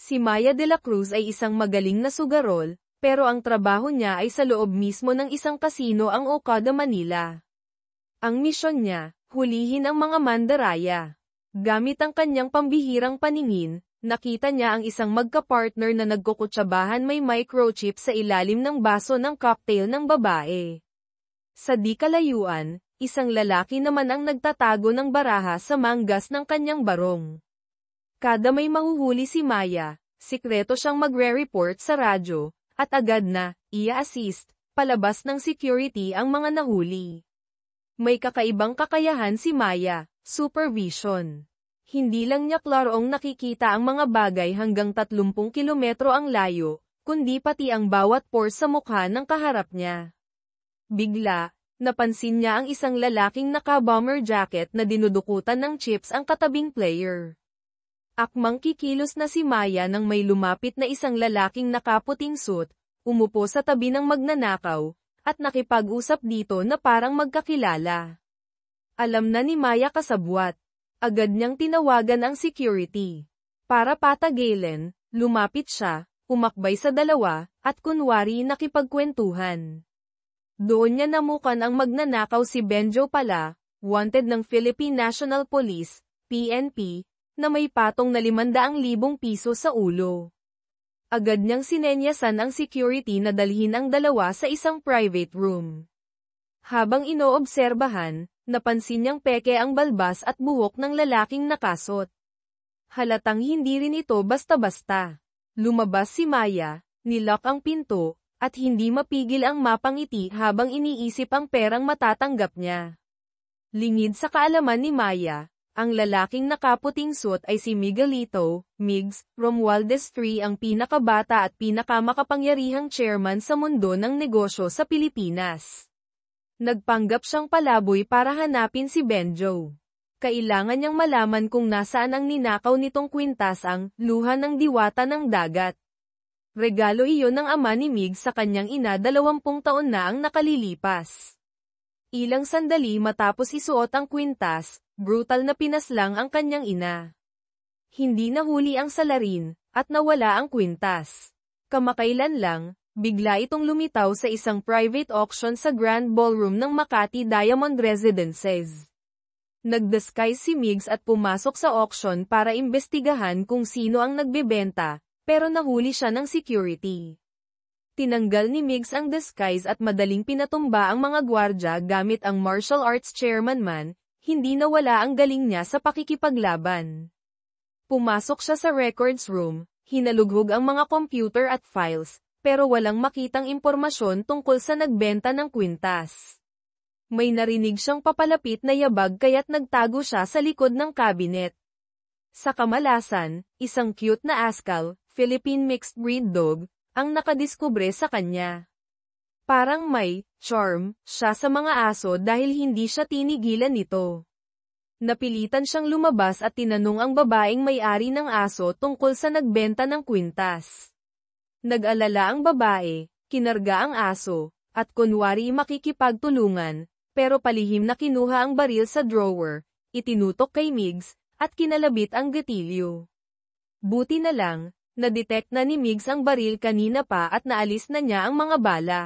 Si Maya de la Cruz ay isang magaling na sugarol, pero ang trabaho niya ay sa loob mismo ng isang kasino ang Okada Manila. Ang misyon niya, hulihin ang mga mandaraya. Gamit ang kanyang pambihirang paningin, nakita niya ang isang magka-partner na nagkukutsabahan may microchip sa ilalim ng baso ng cocktail ng babae. Sa di kalayuan, isang lalaki naman ang nagtatago ng baraha sa manggas ng kanyang barong. Kada may mahuhuli si Maya, sikreto siyang magre-report sa radyo, at agad na, i-assist, palabas ng security ang mga nahuli. May kakaibang kakayahan si Maya, supervision. Hindi lang niya klaroong nakikita ang mga bagay hanggang 30 kilometro ang layo, kundi pati ang bawat pore sa mukha ng kaharap niya. Bigla, napansin niya ang isang lalaking naka-bomber jacket na dinudukutan ng chips ang katabing player. Akmang kikilos na si Maya nang may lumapit na isang lalaking nakaputing suit, umupo sa tabi ng magnanakaw, at nakipag-usap dito na parang magkakilala. Alam na ni Maya kasabwat. Agad niyang tinawagan ang security. Para patagilin, lumapit siya, umakbay sa dalawa, at kunwari nakipagkwentuhan. Doon niya namukan ang magnanakaw si Benjo pala, wanted ng Philippine National Police, PNP, na may patong na 500,000 piso sa ulo. Agad niyang sinenyasan ang security na dalhin ang dalawa sa isang private room. Habang inoobserbahan, napansin niyang peke ang balbas at buhok ng lalaking nakasot. Halatang hindi rin ito basta-basta. Lumabas si Maya, nilock ang pinto, at hindi mapigil ang mapangiti habang iniisip ang perang matatanggap niya. Lingid sa kaalaman ni Maya, ang lalaking nakaputing suit ay si Miguelito, Migs, Romualdez III ang pinakabata at pinakamakapangyarihang chairman sa mundo ng negosyo sa Pilipinas. Nagpanggap siyang palaboy para hanapin si Benjo. Kailangan niyang malaman kung nasaan ang ninakaw nitong kwintas ang luha ng diwata ng dagat. Regalo iyon ng ama ni Mig sa kanyang ina 20 taon na ang nakalilipas. Ilang sandali matapos isuot ang kwintas, brutal na pinaslang ang kanyang ina. Hindi nahuli ang salarin, at nawala ang kwintas. Kamakailan lang, bigla itong lumitaw sa isang private auction sa Grand Ballroom ng Makati Diamond Residences. Nag-disguise si Migs at pumasok sa auction para imbestigahan kung sino ang nagbebenta, pero nahuli siya ng security. Tinanggal ni Migs ang disguise at madaling pinatumba ang mga gwardya gamit ang martial arts chairman man, hindi nawala ang galing niya sa pakikipaglaban. Pumasok siya sa records room, hinalughog ang mga computer at files, pero walang makitang impormasyon tungkol sa nagbenta ng kwintas. May narinig siyang papalapit na yabag kaya't nagtago siya sa likod ng cabinet. Sa kamalasan, isang cute na askal, Philippine mixed breed dog, ang nakadiskubre sa kanya. Parang may charm siya sa mga aso dahil hindi siya tinigilan nito. Napilitan siyang lumabas at tinanong ang babaeng may-ari ng aso tungkol sa nagbenta ng kwintas. Nag-alala ang babae, kinarga ang aso, at kunwari makikipagtulungan, pero palihim na kinuha ang baril sa drawer, itinutok kay Migs, at kinalabit ang gatilyo. Buti na lang, na-detect na ni Migs ang baril kanina pa at naalis na niya ang mga bala.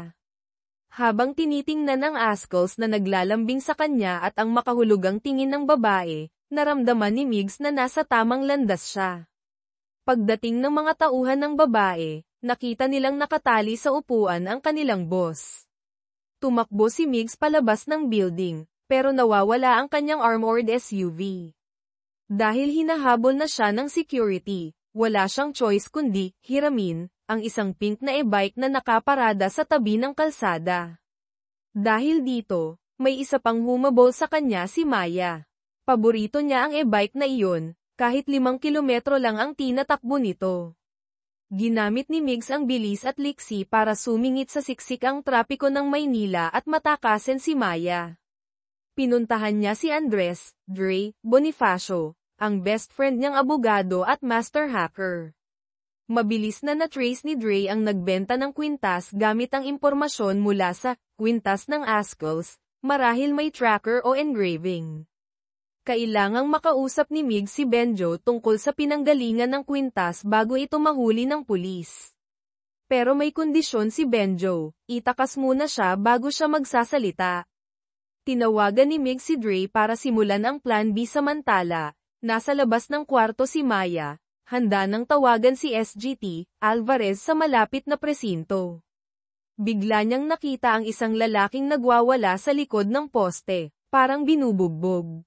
Habang tinitingnan ang askals na naglalambing sa kanya at ang makahulugang tingin ng babae, naramdaman ni Migs na nasa tamang landas siya. Pagdating ng mga tauhan ng babae, nakita nilang nakatali sa upuan ang kanilang boss. Tumakbo si Migs palabas ng building, pero nawawala ang kanyang armored SUV. Dahil hinahabol na siya ng security, wala siyang choice kundi hiramin ang isang pink na e-bike na nakaparada sa tabi ng kalsada. Dahil dito, may isa pang humabol sa kanya si Maya. Paborito niya ang e-bike na iyon, kahit 5 kilometro lang ang tinatakbo nito. Ginamit ni Migs ang bilis at liksi para sumingit sa siksik ang trapiko ng Maynila at matakasin si Maya. Pinuntahan niya si Andres, Dre, Bonifacio, ang best friend niyang abogado at master hacker. Mabilis na na-trace ni Dre ang nagbenta ng kwintas gamit ang impormasyon mula sa kwintas ng askals, marahil may tracker o engraving. Kailangang makausap ni Mig si Benjo tungkol sa pinanggalingan ng kwintas bago ito mahuli ng pulis. Pero may kondisyon si Benjo, itakas muna siya bago siya magsasalita. Tinawagan ni Mig si Dre para simulan ang plan B samantala, nasa labas ng kwarto si Maya, handa nang tawagan si SGT, Alvarez sa malapit na presinto. Bigla niyang nakita ang isang lalaking nagwawala sa likod ng poste, parang binubugbog.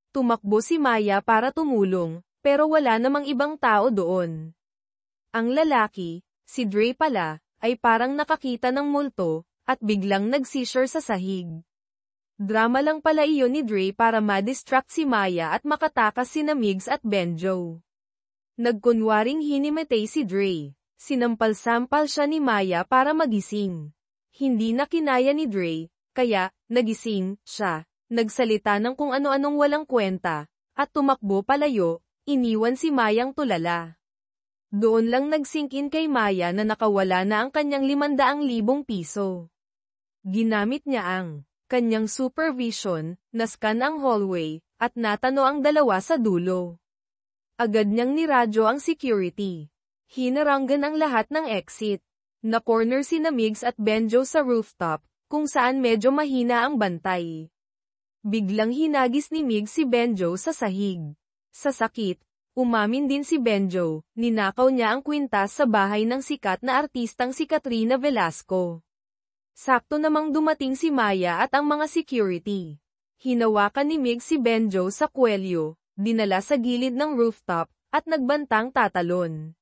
Tumakbo si Maya para tumulong, pero wala namang ibang tao doon. Ang lalaki, si Dre pala, ay parang nakakita ng multo, at biglang nag-seizure sa sahig. Drama lang pala iyon ni Dre para ma-distract si Maya at makatakas sina Migs at Benjo. Nagkunwaring hinimatay si Dre. Sinampal-sampal siya ni Maya para magising. Hindi na kinaya ni Dre, kaya, nagising, siya. Nagsalita ng kung ano-anong walang kwenta, at tumakbo palayo, iniwan si Mayang tulala. Doon lang nagsink-in kay Maya na nakawala na ang kanyang 500,000 piso. Ginamit niya ang kanyang supervision, nascan ang hallway, at natano ang dalawa sa dulo. Agad niyang niradyo ang security. Hinaranggan ang lahat ng exit. Na-corner sina Migs at Benjo sa rooftop, kung saan medyo mahina ang bantay. Biglang hinagis ni Mig si Benjo sa sahig. Sa sakit, umamin din si Benjo, ninakaw niya ang kwintas sa bahay ng sikat na artistang si Katrina Velasco. Sakto namang dumating si Maya at ang mga security. Hinawakan ni Mig si Benjo sa kwelyo, dinala sa gilid ng rooftop, at nagbantang tatalon.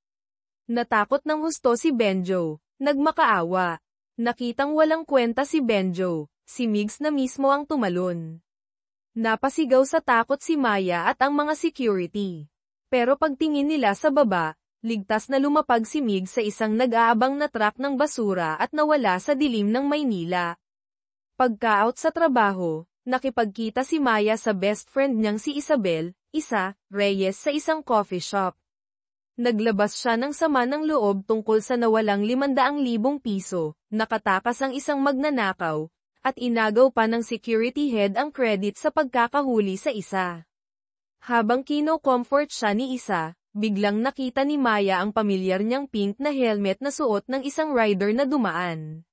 Natakot ng husto si Benjo, nagmakaawa. Nakitang walang kwenta si Benjo, si Migs na mismo ang tumalon. Napasigaw sa takot si Maya at ang mga security. Pero pagtingin nila sa baba, ligtas na lumapag si Mig sa isang nag-aabang na truck ng basura at nawala sa dilim ng Maynila. Pagka-out sa trabaho, nakipagkita si Maya sa best friend niyang si Isabel, Reyes sa isang coffee shop. Naglabas siya ng sama ng loob tungkol sa nawalang 500,000 piso, nakatakas ang isang magnanakaw, at inagaw pa ng security head ang credit sa pagkakahuli sa isa. Habang kino-comfort siya ni biglang nakita ni Maya ang pamilyar niyang pink na helmet na suot ng isang rider na dumaan.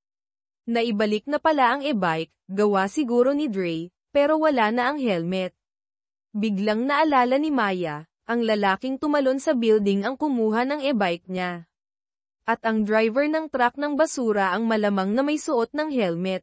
Naibalik na pala ang e-bike, gawa siguro ni Dre, pero wala na ang helmet. Biglang naalala ni Maya, ang lalaking tumalon sa building ang kumuha ng e-bike niya. At ang driver ng truck ng basura ang malamang na may suot ng helmet.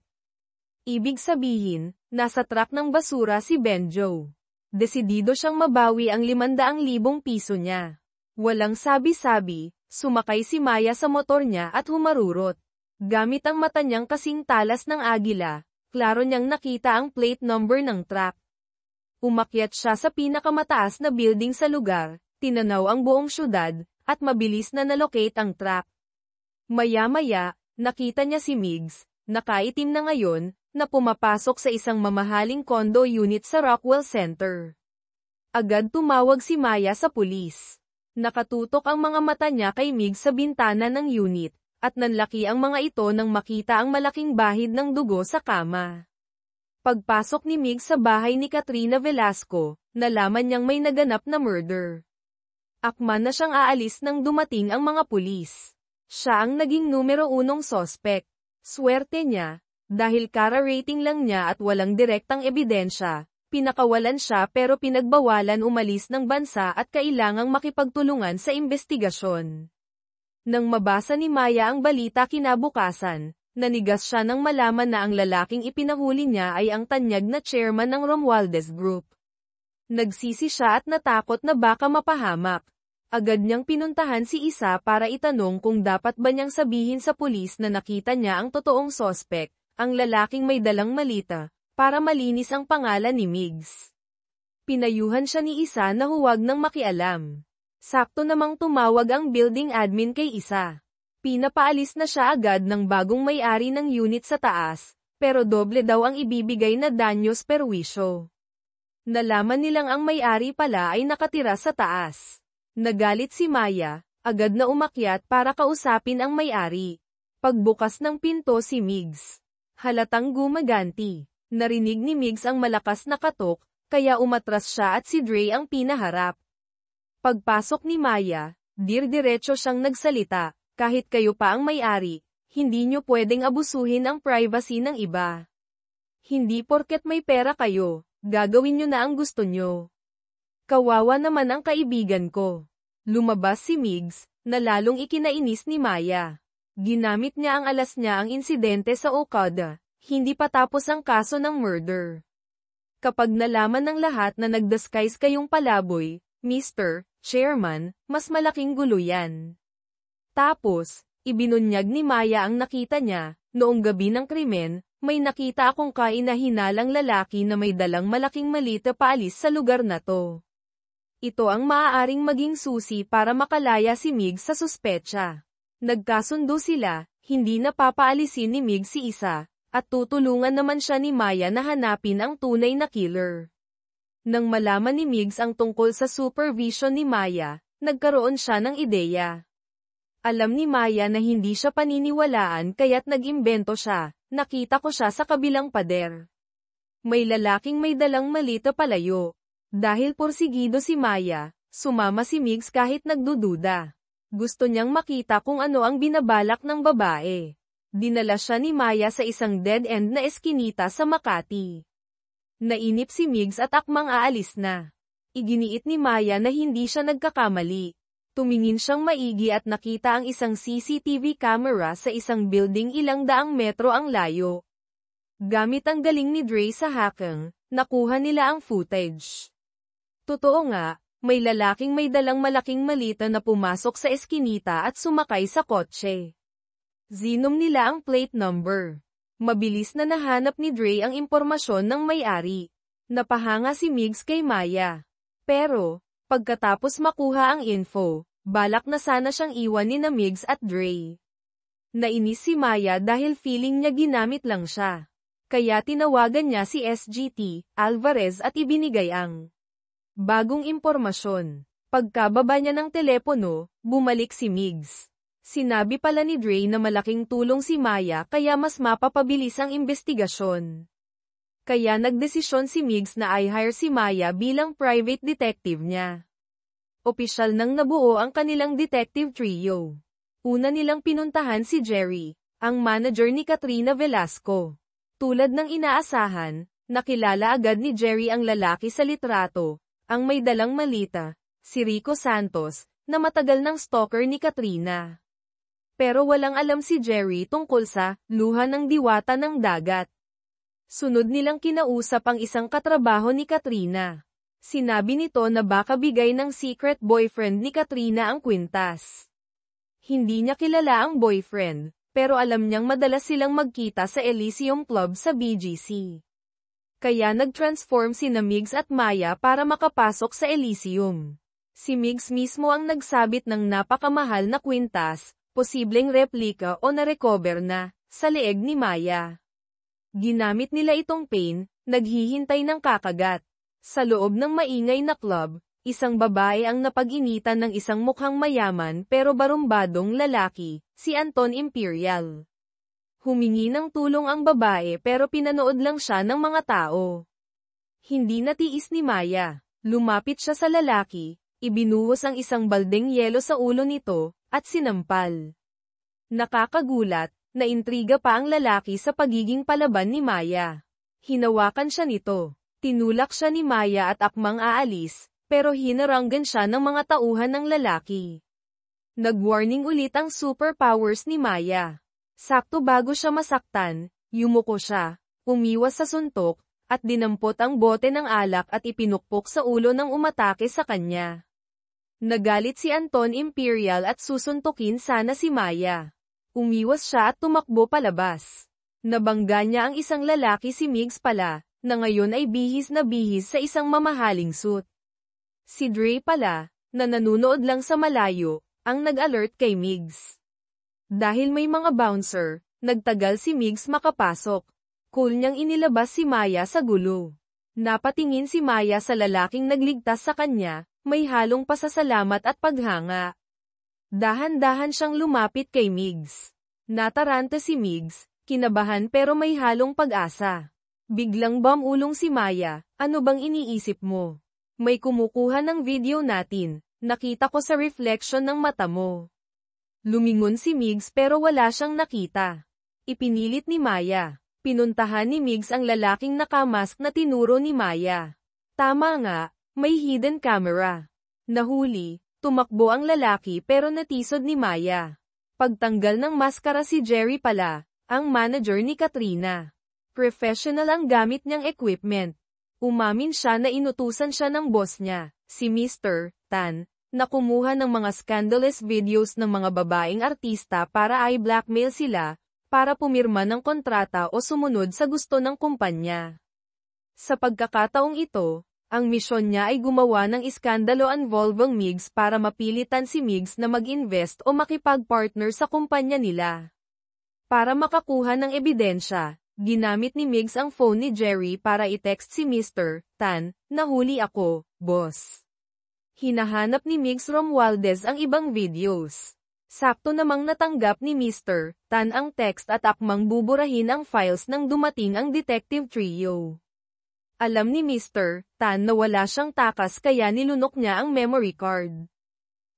Ibig sabihin, nasa truck ng basura si Benjo. Desidido siyang mabawi ang 500,000 piso niya. Walang sabi-sabi, sumakay si Maya sa motor niya at humarurot. Gamit ang mata niyang kasing talas ng agila, klaro niyang nakita ang plate number ng truck. Umakyat siya sa pinakamataas na building sa lugar, tinanaw ang buong syudad, at mabilis na nalocate ang truck. Maya-maya, nakita niya si Migs, nakaitim na ngayon, na pumapasok sa isang mamahaling condo unit sa Rockwell Center. Agad tumawag si Maya sa pulis. Nakatutok ang mga mata niya kay Mig sa bintana ng unit, at nanlaki ang mga ito nang makita ang malaking bahid ng dugo sa kama. Pagpasok ni Mig sa bahay ni Katrina Velasco, nalaman niyang may naganap na murder. Akma na siyang aalis nang dumating ang mga pulis. Siya ang naging numero 1 sospek. Swerte niya, dahil kara-rating lang niya at walang direktang ebidensya, pinakawalan siya pero pinagbawalan umalis ng bansa at kailangang makipagtulungan sa investigasyon. Nang mabasa ni Maya ang balita kinabukasan, nanigas siya nang malaman na ang lalaking ipinahuli niya ay ang tanyag na chairman ng Romualdez Group. Nagsisi siya at natakot na baka mapahamak. Agad niyang pinuntahan si para itanong kung dapat ba niyang sabihin sa pulis na nakita niya ang totoong sospek, ang lalaking may dalang malita, para malinis ang pangalan ni Migs. Pinayuhan siya ni na huwag nang makialam. Sakto namang tumawag ang building admin kay Pinapaalis na siya agad ng bagong may-ari ng unit sa taas, pero doble daw ang ibibigay na danyos perwisyo. Nalaman nilang ang may-ari pala ay nakatira sa taas. Nagalit si Maya, agad na umakyat para kausapin ang may-ari. Pagbukas ng pinto si Migs. Halatang gumaganti. Narinig ni Migs ang malakas na katok, kaya umatras siya at si Dre ang pinaharap. Pagpasok ni Maya, diretso siyang nagsalita, kahit kayo pa ang may-ari, hindi nyo pwedeng abusuhin ang privacy ng iba. Hindi porket may pera kayo, gagawin nyo na ang gusto nyo. Kawawa naman ang kaibigan ko. Lumabas si Migs, na lalong ikinainis ni Maya. Ginamit niya ang alas niya ang insidente sa Okada, hindi pa tapos ang kaso ng murder. Kapag nalaman ng lahat na nagdisguise kayong palaboy, Mr. Chairman, mas malaking gulo yan. Tapos, ibinunyag ni Maya ang nakita niya, noong gabi ng krimen, may nakita akong kainahinalang lalaki na may dalang malaking malita paalis sa lugar na to. Ito ang maaaring maging susi para makalaya si Migs sa suspetsa. Nagkasundo sila, hindi na papaalisin ni Migs si isa, at tutulungan naman siya ni Maya na hanapin ang tunay na killer. Nang malaman ni Migs ang tungkol sa supervision ni Maya, nagkaroon siya ng ideya. Alam ni Maya na hindi siya paniniwalaan kaya't nag-imbento siya, nakita ko siya sa kabilang pader. May lalaking may dalang malita palayo. Dahil porsigido si Maya, sumama si Migs kahit nagdududa. Gusto niyang makita kung ano ang binabalak ng babae. Dinala siya ni Maya sa isang dead-end na eskinita sa Makati. Nainip si Migs at akmang aalis na. Iginiit ni Maya na hindi siya nagkakamali. Tumingin siyang maigi at nakita ang isang CCTV camera sa isang building ilang daang metro ang layo. Gamit ang galing ni Dre sa hacking, nakuha nila ang footage. Totoo nga, may lalaking may dalang malaking malita na pumasok sa eskinita at sumakay sa kotse. Zinom nila ang plate number. Mabilis na nahanap ni Dre ang impormasyon ng may-ari. Napahanga si Migs kay Maya. Pero, pagkatapos makuha ang info, balak na sana siyang iwan ni na Migs at Dre. Nainis si Maya dahil feeling niya ginamit lang siya. Kaya tinawagan niya si SGT, Alvarez at ibinigay ang bagong impormasyon. Pagkababa niya ng telepono, bumalik si Migs. Sinabi pala ni Dre na malaking tulong si Maya kaya mas mapapabilis ang investigasyon. Kaya nagdesisyon si Migs na i-hire si Maya bilang private detective niya. Opisyal nang nabuo ang kanilang detective trio. Una nilang pinuntahan si Jerry, ang manager ni Katrina Velasco. Tulad ng inaasahan, nakilala agad ni Jerry ang lalaki sa litrato, ang may dalang malita, si Rico Santos, na matagal ng stalker ni Katrina. Pero walang alam si Jerry tungkol sa luha ng diwata ng dagat. Sunod nilang kinausap ang isang katrabaho ni Katrina. Sinabi nito na baka bigay ng secret boyfriend ni Katrina ang kwintas. Hindi niya kilala ang boyfriend, pero alam niyang madalas silang magkita sa Elysium Club sa BGC. Kaya nag-transform sina Migs at Maya para makapasok sa Elysium. Si Migs mismo ang nagsabit ng napakamahal na kwintas, posibleng replika o na-recover na, sa leeg ni Maya. Ginamit nila itong pain, naghihintay ng kakagat. Sa loob ng maingay na club, isang babae ang napag-initan ng isang mukhang mayaman pero barumbadong lalaki, si Anton Imperial. Humingi ng tulong ang babae pero pinanood lang siya ng mga tao. Hindi natiis ni Maya. Lumapit siya sa lalaki, ibinuhos ang isang baldeng yelo sa ulo nito, at sinampal. Nakakagulat, naintriga pa ang lalaki sa pagiging palaban ni Maya. Hinawakan siya nito. Tinulak siya ni Maya at akmang aalis, pero hinaranggan siya ng mga tauhan ng lalaki. Nag-warning ulit ang superpowers ni Maya. Sakto bago siya masaktan, yumuko siya, umiwas sa suntok, at dinampot ang bote ng alak at ipinukpok sa ulo ng umatake sa kanya. Nagalit si Anton Imperial at susuntukin sana si Maya. Umiwas siya at tumakbo palabas. Nabangga niya ang isang lalaki si Migs pala, na ngayon ay bihis na bihis sa isang mamahaling suit. Si Dre pala, na nanunood lang sa malayo, ang nag-alert kay Migs. Dahil may mga bouncer, nagtagal si Migs makapasok. Cool niyang inilabas si Maya sa gulo. Napatingin si Maya sa lalaking nagligtas sa kanya, may halong pasasalamat at paghanga. Dahan-dahan siyang lumapit kay Migs. Nataranta si Migs, kinabahan pero may halong pag-asa. Biglang bumulong si Maya, ano bang iniisip mo? May kumukuha ng video natin, nakita ko sa reflection ng mata mo. Lumingon si Migs pero wala siyang nakita. Ipinilit ni Maya. Pinuntahan ni Migs ang lalaking nakamask na tinuro ni Maya. Tama nga, may hidden camera. Nahuli, tumakbo ang lalaki pero natisod ni Maya. Pagtanggal ng maskara si Jerry pala, ang manager ni Katrina. Professional ang gamit niyang equipment. Umamin siya na inutusan siya ng boss niya, si Mr. Tan, na kumuha ng mga scandalous videos ng mga babaeng artista para i-blackmail sila, para pumirma ng kontrata o sumunod sa gusto ng kumpanya. Sa pagkakataong ito, ang misyon niya ay gumawa ng iskandalo involving Migs para mapilitan si Migs na mag-invest o makipag-partner sa kumpanya nila. Para makakuha ng ebidensya, ginamit ni Migs ang phone ni Jerry para i-text si Mr. Tan, nahuli ako, boss. Hinahanap ni Migs Romualdez ang ibang videos. Sakto namang natanggap ni Mr. Tan ang text at akmang buburahin ang files nang dumating ang detective trio. Alam ni Mr. Tan na wala siyang takas kaya nilunok niya ang memory card.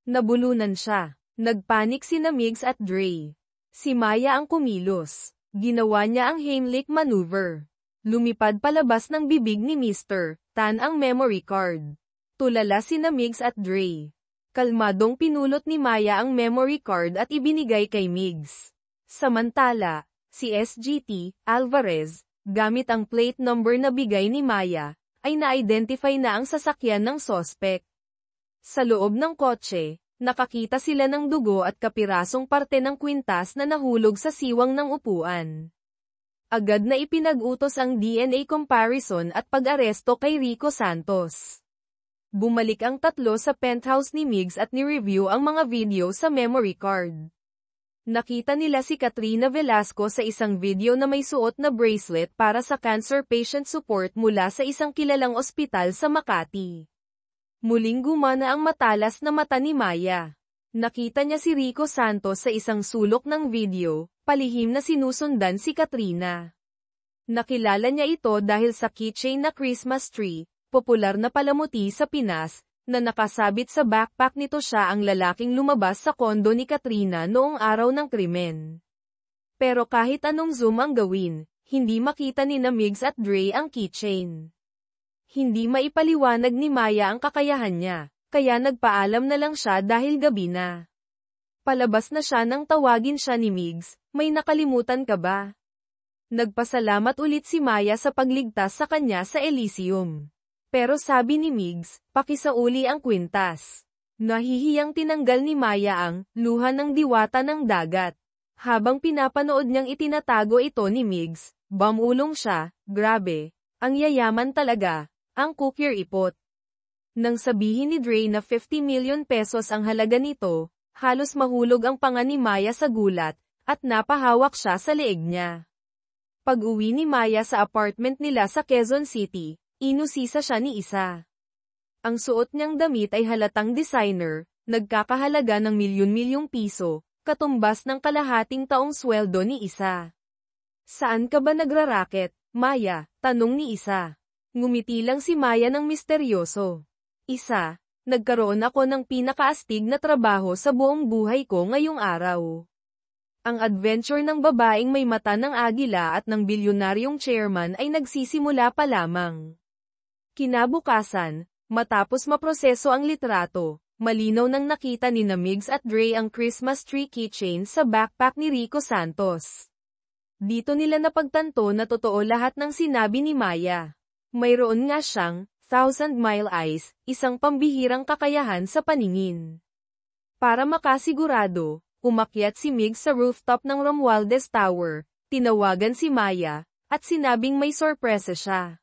Nabulunan siya. Nagpanik sina Migs at Dre. Si Maya ang kumilos. Ginawa niya ang Heimlich maneuver. Lumipad palabas ng bibig ni Mr. Tan ang memory card. Tulala sina Migs at Dre. Kalmadong pinulot ni Maya ang memory card at ibinigay kay Migs. Samantala, si SGT, Alvarez, gamit ang plate number na bigay ni Maya, ay na-identify na ang sasakyan ng sospek. Sa loob ng kotse, nakakita sila ng dugo at kapirasong parte ng kwintas na nahulog sa siwang ng upuan. Agad na ipinag-utos ang DNA comparison at pag-aresto kay Rico Santos. Bumalik ang tatlo sa penthouse ni Migs at ni-review ang mga video sa memory card. Nakita nila si Katrina Velasco sa isang video na may suot na bracelet para sa cancer patient support mula sa isang kilalang ospital sa Makati. Muling gumana ang matalas na mata ni Maya. Nakita niya si Rico Santos sa isang sulok ng video, palihim na sinusundan si Katrina. Nakilala niya ito dahil sa keychain na Christmas tree, popular na palamuti sa Pinas, na nakasabit sa backpack nito. Siya ang lalaking lumabas sa kondo ni Katrina noong araw ng krimen. Pero kahit anong zoom ang gawin, hindi makita ni Migs at Dre ang keychain. Hindi maipaliwanag ni Maya ang kakayahan niya, kaya nagpaalam na lang siya dahil gabi na. Palabas na siya nang tawagin siya ni Migs, may nakalimutan ka ba? Nagpasalamat ulit si Maya sa pagligtas sa kanya sa Elysium. Pero sabi ni Migs, pakisauli ang kwintas. Nahihiyang tinanggal ni Maya ang luha ng diwata ng dagat. Habang pinapanood niyang itinatago ito ni Migs, bumulong siya, grabe, ang yayaman talaga, ang cookier ipot. Nang sabihin ni Dre na 50 million pesos ang halaga nito, halos mahulog ang panga ni Maya sa gulat, at napahawak siya sa leeg niya. Pag-uwi ni Maya sa apartment nila sa Quezon City, inusisa siya ni Isa. Ang suot niyang damit ay halatang designer, nagkakahalaga ng milyon-milyong piso, katumbas ng kalahating taong sweldo ni Isa. Saan ka ba nagraraket, Maya? Tanong ni Isa. Ngumiti lang si Maya ng misteryoso. Isa, nagkaroon ako ng pinakaastig na trabaho sa buong buhay ko ngayong araw. Ang adventure ng babaeng may mata ng agila at ng bilyonaryong chairman ay nagsisimula pa lamang. Kinabukasan, matapos maproseso ang litrato, malinaw nang nakita ni Migs at Dre ang Christmas tree keychain sa backpack ni Rico Santos. Dito nila napagtanto na totoo lahat ng sinabi ni Maya. Mayroon nga siyang 1,000-mile eyes, isang pambihirang kakayahan sa paningin. Para makasigurado, umakyat si Migs sa rooftop ng Romualdez Tower, tinawagan si Maya, at sinabing may sorpresa siya.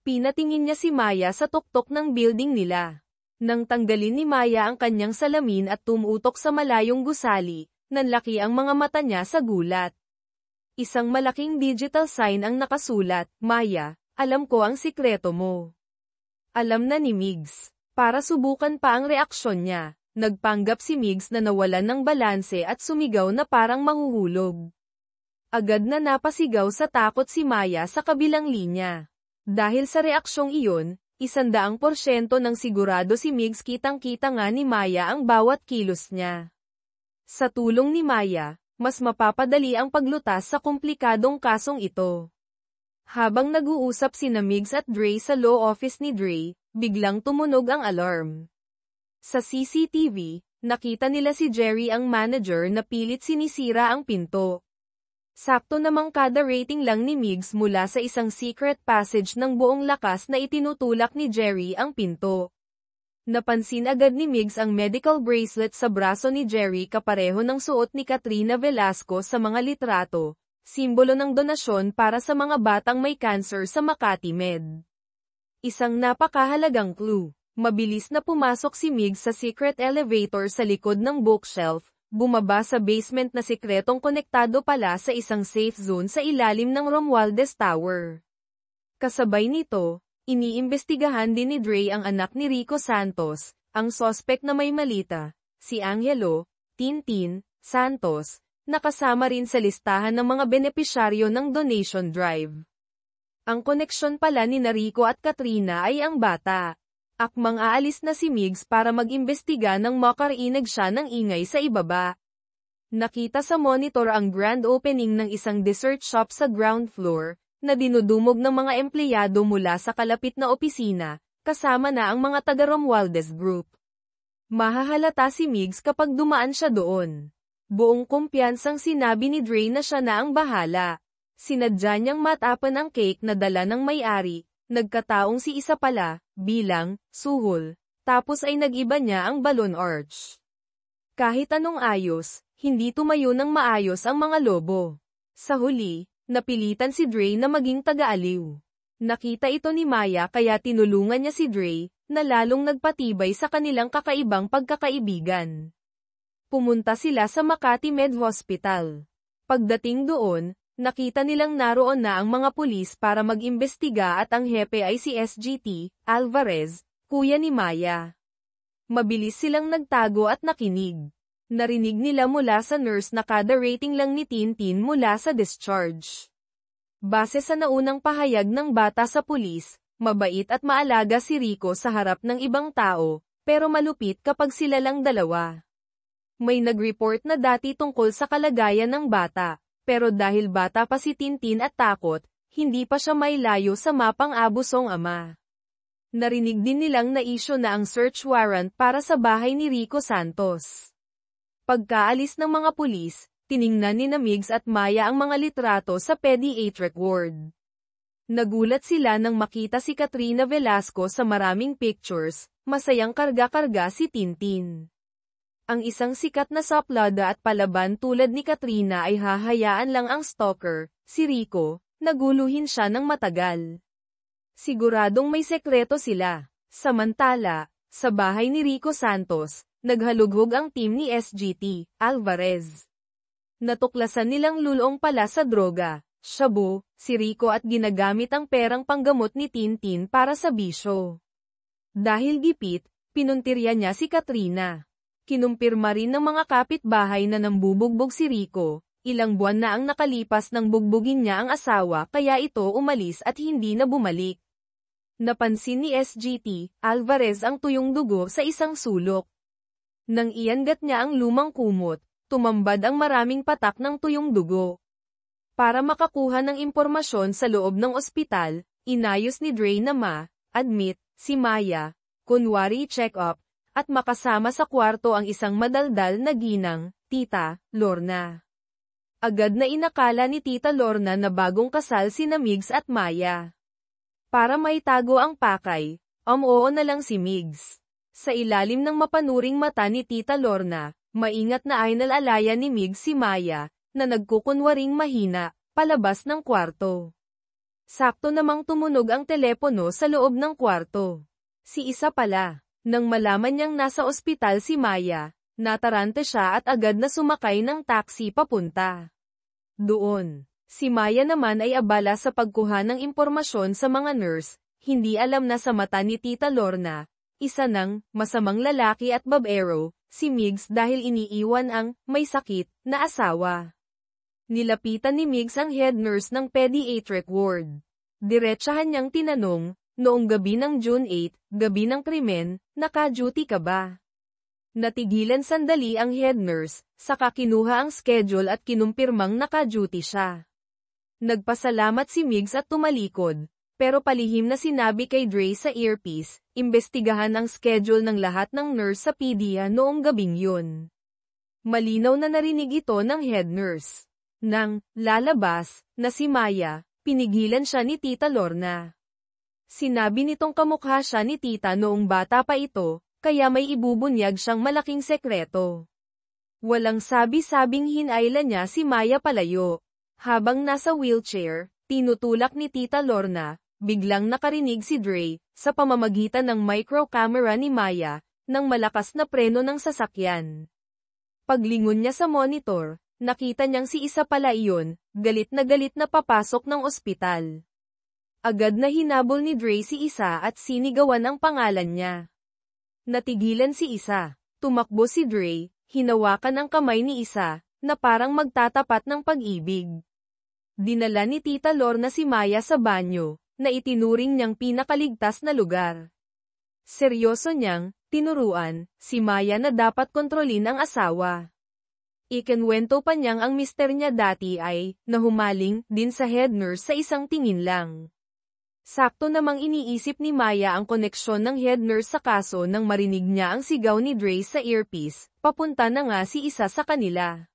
Pinatingin niya si Maya sa tuktok ng building nila. Nang tanggalin ni Maya ang kanyang salamin at tumutok sa malayong gusali, nanlaki ang mga mata niya sa gulat. Isang malaking digital sign ang nakasulat, Maya, alam ko ang sikreto mo. Alam na ni Migs. Para subukan pa ang reaksyon niya, nagpanggap si Migs na nawalan ng balanse at sumigaw na parang mahuhulog. Agad na napasigaw sa takot si Maya sa kabilang linya. Dahil sa reaksyong iyon, 100% ng sigurado si Migs kitang-kita nga ni Maya ang bawat kilos niya. Sa tulong ni Maya, mas mapapadali ang paglutas sa komplikadong kasong ito. Habang nag-uusap sina Migs at Dre sa law office ni Dre, biglang tumunog ang alarm. Sa CCTV, nakita nila si Jerry ang manager na pilit sinisira ang pinto. Sakto namang kada rating lang ni Migs mula sa isang secret passage ng buong lakas na itinutulak ni Jerry ang pinto. Napansin agad ni Migs ang medical bracelet sa braso ni Jerry kapareho ng suot ni Katrina Velasco sa mga litrato, simbolo ng donasyon para sa mga batang may cancer sa Makati Med. Isang napakahalagang clue. Mabilis na pumasok si Migs sa secret elevator sa likod ng bookshelf, bumaba sa basement na sikretong konektado pala sa isang safe zone sa ilalim ng Romualdez Tower. Kasabay nito, iniimbestigahan din ni Dre ang anak ni Rico Santos, ang sospek na may malita, si Angelo, Tintin, Santos, na kasama rin sa listahan ng mga benepisyaryo ng donation drive. Ang koneksyon pala ni Rico at Katrina ay ang bata. Akmang aalis na si Migs para mag-imbestiga nang makarinig siya ng ingay sa ibaba. Nakita sa monitor ang grand opening ng isang dessert shop sa ground floor, na dinudumog ng mga empleyado mula sa kalapit na opisina, kasama na ang mga taga-Romualdez Group. Mahahalata si Migs kapag dumaan siya doon. Buong kumpiyansang sinabi ni Dre na siya na ang bahala. Sinadya niyang matapan ang cake na dala ng may-ari. Nagkataong si isa pala, bilang, suhol, tapos ay nag-iba niya ang balloon arch. Kahit anong ayos, hindi tumayo ng maayos ang mga lobo. Sa huli, napilitan si Dre na maging taga-aliw. Nakita ito ni Maya kaya tinulungan niya si Dre, na lalong nagpatibay sa kanilang kakaibang pagkakaibigan. Pumunta sila sa Makati Med Hospital. Pagdating doon, nakita nilang naroon na ang mga pulis para mag-imbestiga at ang hepe ay si SGT, Alvarez, kuya ni Maya. Mabilis silang nagtago at nakinig. Narinig nila mula sa nurse na kada rating lang ni Tintin mula sa discharge. Base sa naunang pahayag ng bata sa pulis, mabait at maalaga si Rico sa harap ng ibang tao, pero malupit kapag sila lang dalawa. May nag-report na dati tungkol sa kalagayan ng bata. Pero dahil bata pa si Tintin at takot, hindi pa siya mailayo sa mapang-abusong ama. Narinig din nilang na-issue na ang search warrant para sa bahay ni Rico Santos. Pagkaalis ng mga pulis, tiningnan ni Migs at Maya ang mga litrato sa pediatric ward. Nagulat sila nang makita si Katrina Velasco sa maraming pictures, masayang karga-karga si Tintin. Ang isang sikat na saplada at palaban tulad ni Katrina ay hahayaan lang ang stalker, si Rico, naguluhin siya ng matagal. Siguradong may sekreto sila. Samantala, sa bahay ni Rico Santos, naghalughog ang team ni SGT, Alvarez. Natuklasan nilang lulong pala sa droga, shabu, si Rico at ginagamit ang perang panggamot ni Tintin para sa bisyo. Dahil gipit, pinuntirya niya si Katrina. Kinumpirma rin ng mga kapitbahay na nambubugbog si Rico, ilang buwan na ang nakalipas nang bugbugin niya ang asawa kaya ito umalis at hindi na bumalik. Napansin ni SGT, Alvarez ang tuyong dugo sa isang sulok. Nang iangat niya ang lumang kumot, tumambad ang maraming patak ng tuyong dugo. Para makakuha ng impormasyon sa loob ng ospital, inayos ni Dre na ma-admit si Maya, kunwari check-up, at makasama sa kwarto ang isang madaldal na ginang, Tita Lorna. Agad na inakala ni Tita Lorna na bagong kasal sina Migs at Maya. Para maitago ang pakay, oo na lang si Migs. Sa ilalim ng mapanuring mata ni Tita Lorna, maingat na ay nalalaya ni Migs si Maya, na nagkukunwaring mahina, palabas ng kwarto. Sakto namang tumunog ang telepono sa loob ng kwarto. Si isa pala. Nang malaman niyang nasa ospital si Maya, natarante siya at agad na sumakay ng taxi papunta doon. Si Maya naman ay abala sa pagkuha ng impormasyon sa mga nurse, hindi alam na sa mata ni Tita Lorna, isa ng masamang lalaki at babero, si Migs dahil iniiwan ang may sakit na asawa. Nilapitan ni Migs ang head nurse ng pediatric ward. Diretsahan niyang tinanong, noong gabi ng June 8, gabi ng krimen, naka-duty ka ba? Natigilan sandali ang head nurse, saka kinuha ang schedule at kinumpirmang naka-duty siya. Nagpasalamat si Migs at tumalikod, pero palihim na sinabi kay Dre sa earpiece, imbestigahan ang schedule ng lahat ng nurse sa PDEA noong gabing yun. Malinaw na narinig ito ng head nurse. Nang lalabas na si Maya, pinigilan siya ni Tita Lorna. Sinabi nitong kamukha siya ni Tita noong bata pa ito, kaya may ibubunyag siyang malaking sekreto. Walang sabi-sabing hinayla niya si Maya palayo. Habang nasa wheelchair, tinutulak ni Tita Lorna, biglang nakarinig si Dre, sa pamamagitan ng micro camera ni Maya, ng malakas na preno ng sasakyan. Paglingon niya sa monitor, nakita niyang si Isa pala iyon, galit na papasok ng ospital. Agad na hinabol ni Dre si Isa at sinigawan ang pangalan niya. Natigilan si Isa. Tumakbo si Dre, hinawakan ang kamay ni Isa, na parang magtatapat ng pag-ibig. Dinala ni Tita Lorna si Maya sa banyo, na itinuring niyang pinakaligtas na lugar. Seryoso niyang tinuruan si Maya na dapat kontrolin ang asawa. Ikinwento pa niyang ang mister niya dati ay nahumaling din sa head nurse sa isang tingin lang. Sakto namang iniisip ni Maya ang koneksyon ng head nurse sa kaso nang marinig niya ang sigaw ni Dre sa earpiece, papunta na nga si Isa sa kanila.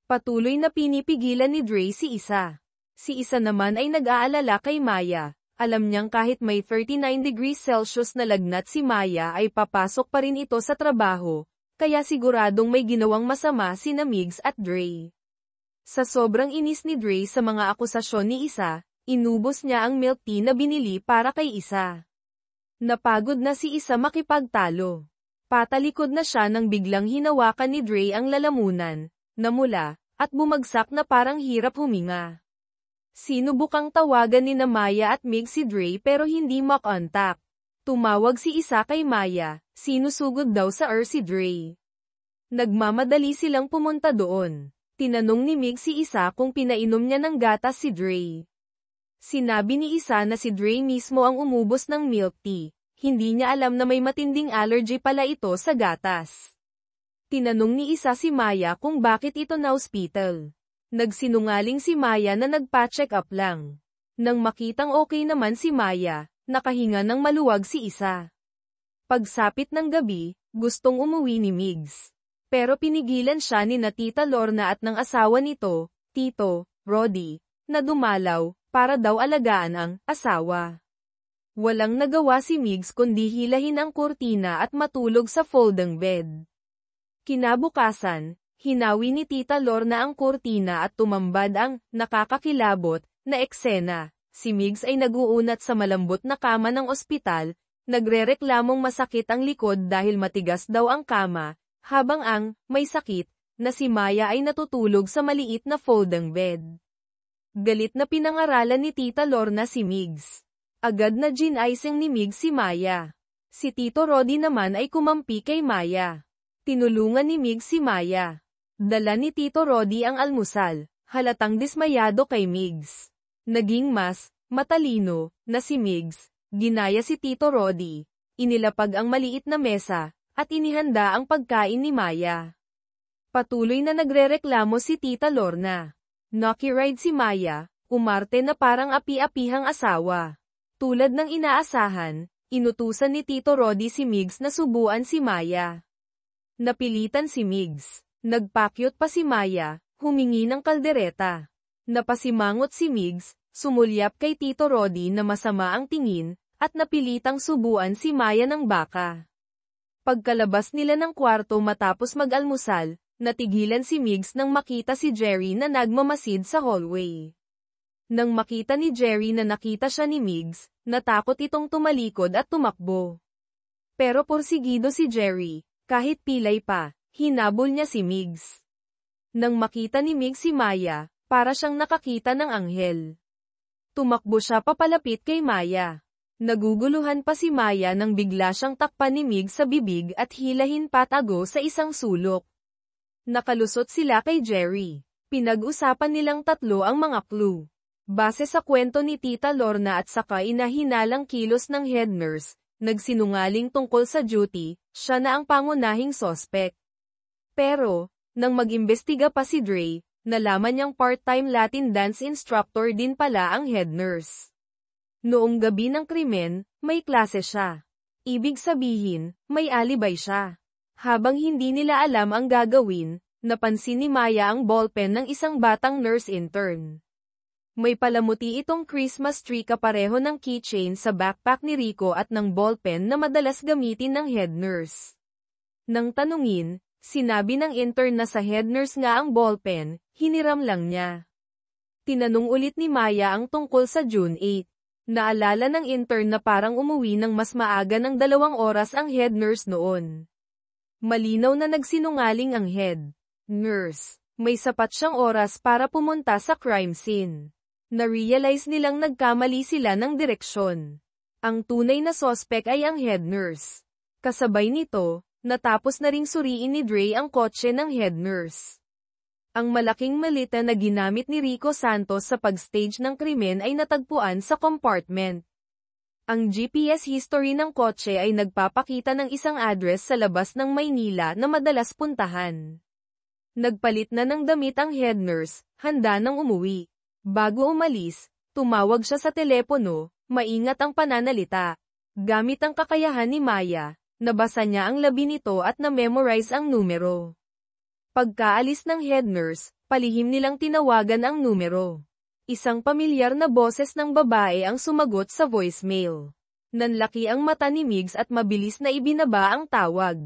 Patuloy na pinipigilan ni Dre si Isa. Si Isa naman ay nag-aalala kay Maya. Alam niyang kahit may 39 degrees Celsius na lagnat si Maya ay papasok pa rin ito sa trabaho, kaya siguradong may ginawang masama sina Migs at Dre. Sa sobrang inis ni Dre sa mga akusasyon ni Isa, inubos niya ang milk tea na binili para kay Isa. Napagod na si Isa makipagtalo. Patalikod na siya nang biglang hinawakan ni Dre ang lalamunan, namula, at bumagsak na parang hirap huminga. Sinubukang tawagan ni Maya at Migs si Dre pero hindi makontak. Tumawag si Isa kay Maya, sinusugod daw sa si Dre. Nagmamadali silang pumunta doon. Tinanong ni Migs si Isa kung pinainom niya ng gatas si Dre. Sinabi ni Isa na si Dre mismo ang umubos ng milk tea. Hindi niya alam na may matinding allergy pala ito sa gatas. Tinanong ni Isa si Maya kung bakit ito na hospital. Nagsinungaling si Maya na nagpa-check up lang. Nang makitang okay naman si Maya, nakahinga ng maluwag si Isa. Pagsapit ng gabi, gustong umuwi ni Migs. Pero pinigilan siya ni Tita Lorna at ng asawa nito, Tito Roddy, na dumalaw, para daw alagaan ang asawa. Walang nagawa si Migs kundi hilahin ang kurtina at matulog sa folding bed. Kinabukasan, hinawi ni Tita Lorna ang kurtina at tumambad ang nakakakilabot na eksena. Si Migs ay naguunat sa malambot na kama ng ospital, nagrereklamong masakit ang likod dahil matigas daw ang kama, habang ang may sakit na si Maya ay natutulog sa maliit na folding bed. Galit na pinangaralan ni Tita Lorna si Migs. Agad na gin-icing ni Migs si Maya. Si Tito Roddy naman ay kumampi kay Maya. Tinulungan ni Migs si Maya. Dala ni Tito Roddy ang almusal, halatang dismayado kay Migs. Naging mas matalino na si Migs, ginaya si Tito Roddy. Inilapag ang maliit na mesa, at inihanda ang pagkain ni Maya. Patuloy na nagrereklamo si Tita Lorna. Nakiride si Maya, umarte na parang api-apihang asawa. Tulad ng inaasahan, inutusan ni Tito Roddy si Migs na subuan si Maya. Napilitan si Migs. Nagpakyut pa si Maya, humingi ng kaldereta. Napasimangot si Migs, sumulyap kay Tito Roddy na masama ang tingin, at napilitang subuan si Maya ng baka. Pagkalabas nila ng kwarto matapos mag-almusal, natigilan si Migs nang makita si Jerry na nagmamasid sa hallway. Nang makita ni Jerry na nakita siya ni Migs, natakot itong tumalikod at tumakbo. Pero porsigido si Jerry, kahit pilay pa, hinabol niya si Migs. Nang makita ni Migs si Maya, para siyang nakakita ng anghel. Tumakbo siya papalapit kay Maya. Naguguluhan pa si Maya nang bigla siyang takpan ni Migs sa bibig at hilahin patago sa isang sulok. Nakalusot sila kay Jerry. Pinag-usapan nilang tatlo ang mga clue. Base sa kwento ni Tita Lorna at saka inahinalang kilos ng head nurse, nagsinungaling tungkol sa duty, siya na ang pangunahing sospek. Pero, nang mag-imbestiga pa si Dre, nalaman niyang part-time Latin dance instructor din pala ang head nurse. Noong gabi ng krimen, may klase siya. Ibig sabihin, may alibay siya. Habang hindi nila alam ang gagawin, napansin ni Maya ang ballpen ng isang batang nurse intern. May palamuti itong Christmas tree kapareho ng keychain sa backpack ni Rico at ng ballpen na madalas gamitin ng head nurse. Nang tanungin, sinabi ng intern na sa head nurse nga ang ballpen, hiniram lang niya. Tinanong ulit ni Maya ang tungkol sa June 8. Naalala ng intern na parang umuwi ng mas maaga ng 2 oras ang head nurse noon. Malinaw na nagsinungaling ang head nurse. May sapat siyang oras para pumunta sa crime scene. Na-realize nilang nagkamali sila ng direksyon. Ang tunay na sospek ay ang head nurse. Kasabay nito, natapos na ring suriin ni Dre ang kotse ng head nurse. Ang malaking malita na ginamit ni Rico Santos sa pag-stage ng krimen ay natagpuan sa compartment. Ang GPS history ng kotse ay nagpapakita ng isang address sa labas ng Maynila na madalas puntahan. Nagpalit na ng damit ang head nurse, handa nang umuwi. Bago umalis, tumawag siya sa telepono, maingat ang pananalita. Gamit ang kakayahan ni Maya, nabasa niya ang labi nito at na-memorize ang numero. Pagkaalis ng head nurse, palihim nilang tinawagan ang numero. Isang pamilyar na boses ng babae ang sumagot sa voicemail. Nanlaki ang mata ni Migs at mabilis na ibinaba ang tawag.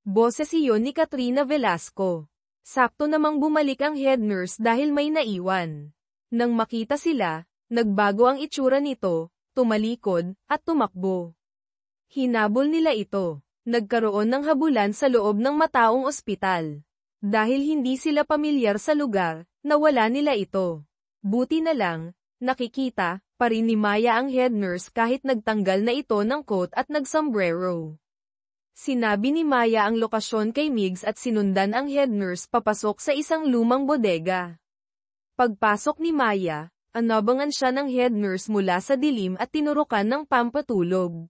Boses iyon ni Katrina Velasco. Sakto namang bumalik ang head nurse dahil may naiwan. Nang makita sila, nagbago ang itsura nito, tumalikod, at tumakbo. Hinabol nila ito. Nagkaroon ng habulan sa loob ng mataong ospital. Dahil hindi sila pamilyar sa lugar, nawala nila ito. Buti na lang, nakikita pa rin ni Maya ang head nurse kahit nagtanggal na ito ng coat at nagsombrero. Sinabi ni Maya ang lokasyon kay Migs at sinundan ang head nurse papasok sa isang lumang bodega. Pagpasok ni Maya, anabangan siya ng head nurse mula sa dilim at tinurukan ng pampatulog.